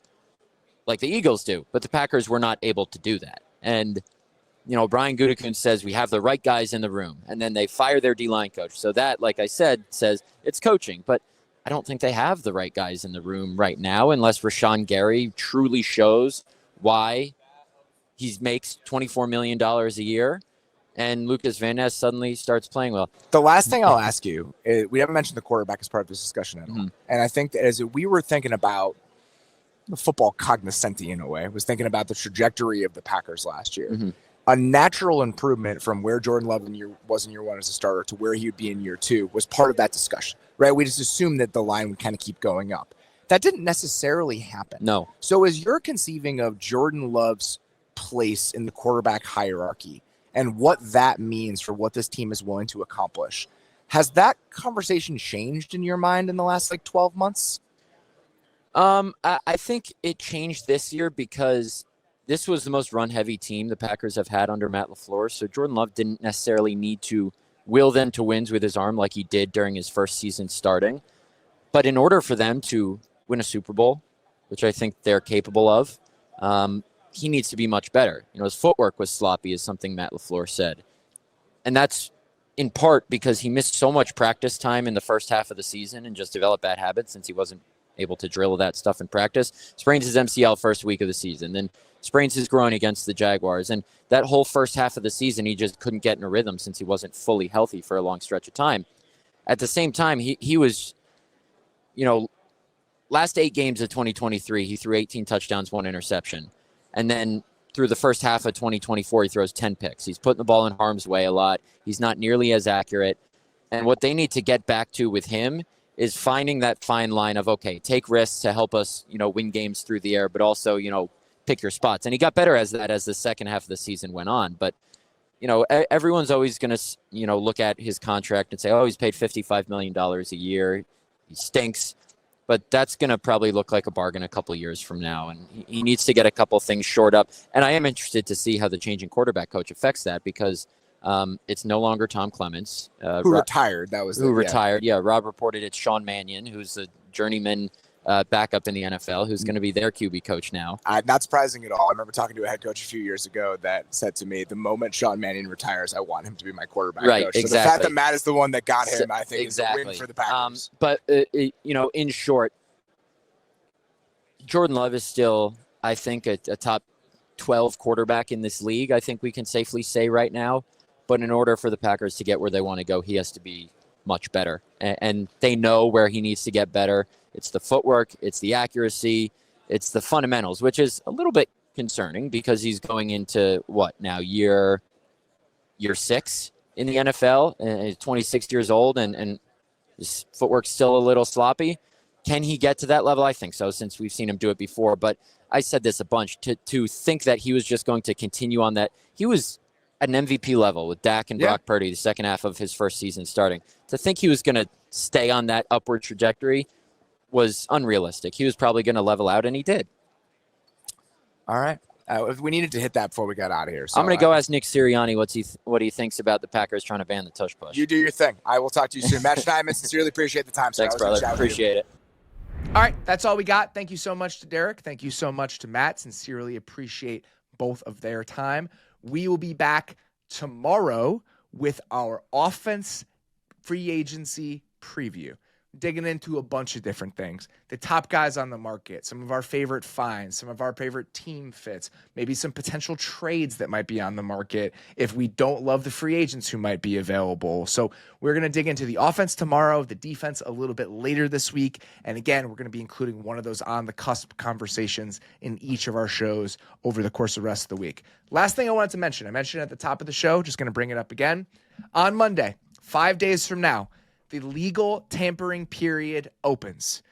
like the Eagles do, but the Packers were not able to do that. And, Brian Gutekunst says we have the right guys in the room, and then they fire their D-line coach. So that, like I said, says it's coaching, but I don't think they have the right guys in the room right now unless Rashawn Gary truly shows why he makes $24 million a year and Lucas Van Ness suddenly starts playing well. The last thing I'll ask you, we haven't mentioned the quarterback as part of this discussion at all. Mm-hmm. And I think that as we were thinking about football cognoscenti in a way, was thinking about the trajectory of the Packers last year. Mm-hmm. A natural improvement from where Jordan Love was in year one as a starter to where he would be in year two was part of that discussion, right? We just assumed that the line would kind of keep going up. That didn't necessarily happen. No. So as you're conceiving of Jordan Love's place in the quarterback hierarchy and what that means for what this team is willing to accomplish, has that conversation changed in your mind in the last 12 months? I think it changed this year because this was the most run-heavy team the Packers have had under Matt LaFleur. So Jordan Love didn't necessarily need to will them to wins with his arm like he did during his first season starting. But in order for them to win a Super Bowl, which I think they're capable of, he needs to be much better. His footwork was sloppy, is something Matt LaFleur said. And that's in part because he missed so much practice time in the first half of the season and just developed bad habits since he wasn't able to drill that stuff in practice. Sprains his MCL first week of the season, then sprains his groin against the Jaguars. And that whole first half of the season, he just couldn't get in a rhythm since he wasn't fully healthy for a long stretch of time. At the same time, he was, last 8 games of 2023, he threw 18 touchdowns, 1 interception. And then through the first half of 2024, he throws 10 picks. He's putting the ball in harm's way a lot. He's not nearly as accurate. And what they need to get back to with him is finding that fine line of, okay, take risks to help us, win games through the air, but also, pick your spots. And he got better as the second half of the season went on. But, everyone's always going to, look at his contract and say, oh, he's paid $55 million a year. He stinks. But that's going to probably look like a bargain a couple of years from now. And he needs to get a couple things shored up. And I am interested to see how the changing quarterback coach affects that because it's no longer Tom Clements. Who retired. That was retired. Yeah, Rob reported it's Sean Mannion, who's a journeyman backup in the NFL, who's going to be their QB coach now. Not surprising at all. I remember talking to a head coach a few years ago that said to me, the moment Sean Mannion retires, I want him to be my quarterback coach. Exactly. So the fact that Matt is the one that got him, I think, is a win for the Packers. But, in short, Jordan Love is still, I think, a top 12 quarterback in this league, I think we can safely say right now. But in order for the Packers to get where they want to go, he has to be much better. And they know where he needs to get better. It's the footwork, it's the accuracy, it's the fundamentals, which is a little bit concerning because he's going into year 6 in the NFL, and he's 26 years old, and his footwork's still a little sloppy. Can he get to that level? I think so, since we've seen him do it before. But I said this a bunch, to think that he was just going to continue on that. He was at an MVP level with Dak and Brock Purdy the second half of his first season starting. To think he was going to stay on that upward trajectory was unrealistic. He was probably going to level out, and he did. All right. We needed to hit that before we got out of here. So I'm going to go ask Nick Sirianni what he thinks about the Packers trying to ban the tush push. You do your thing. I will talk to you soon. Matt Schneiderman, sincerely appreciate the time. Thanks, brother. Appreciate it. All right. That's all we got. Thank you so much to Derek. Thank you so much to Matt. Sincerely appreciate both of their time. We will be back tomorrow with our offense free agency preview, digging into a bunch of different things. The top guys on the market, some of our favorite finds, some of our favorite team fits, maybe some potential trades that might be on the market if we don't love the free agents who might be available. So we're going to dig into the offense tomorrow, the defense a little bit later this week. And again, we're going to be including one of those on the cusp conversations in each of our shows over the course of the rest of the week. Last thing I wanted to mention, I mentioned at the top of the show, just going to bring it up again. On Monday, 5 days from now, the legal tampering period opens.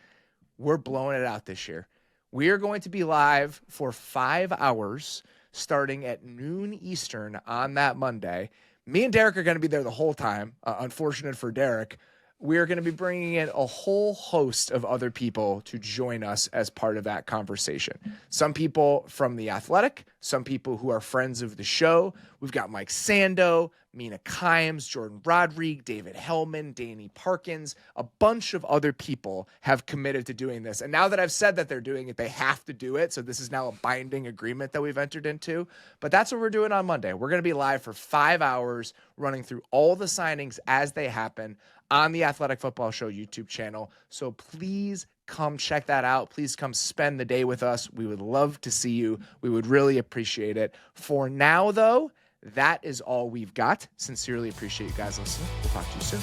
We're blowing it out this year. We are going to be live for 5 hours starting at noon Eastern on that Monday. Me and Derek are going to be there the whole time. Unfortunate for Derek. We're going to be bringing in a whole host of other people to join us as part of that conversation. Some people from The Athletic, some people who are friends of the show. We've got Mike Sando, Mina Kimes, Jordan Rodrigue, David Hellman, Danny Parkins. A bunch of other people have committed to doing this. And now that I've said that they're doing it, they have to do it. So this is now a binding agreement that we've entered into. But that's what we're doing on Monday. We're going to be live for 5 hours, running through all the signings as they happen on the Athletic Football Show YouTube channel. So please come check that out. Please come spend the day with us. We would love to see you. We would really appreciate it. For now, though, that is all we've got. Sincerely appreciate you guys listening. We'll talk to you soon.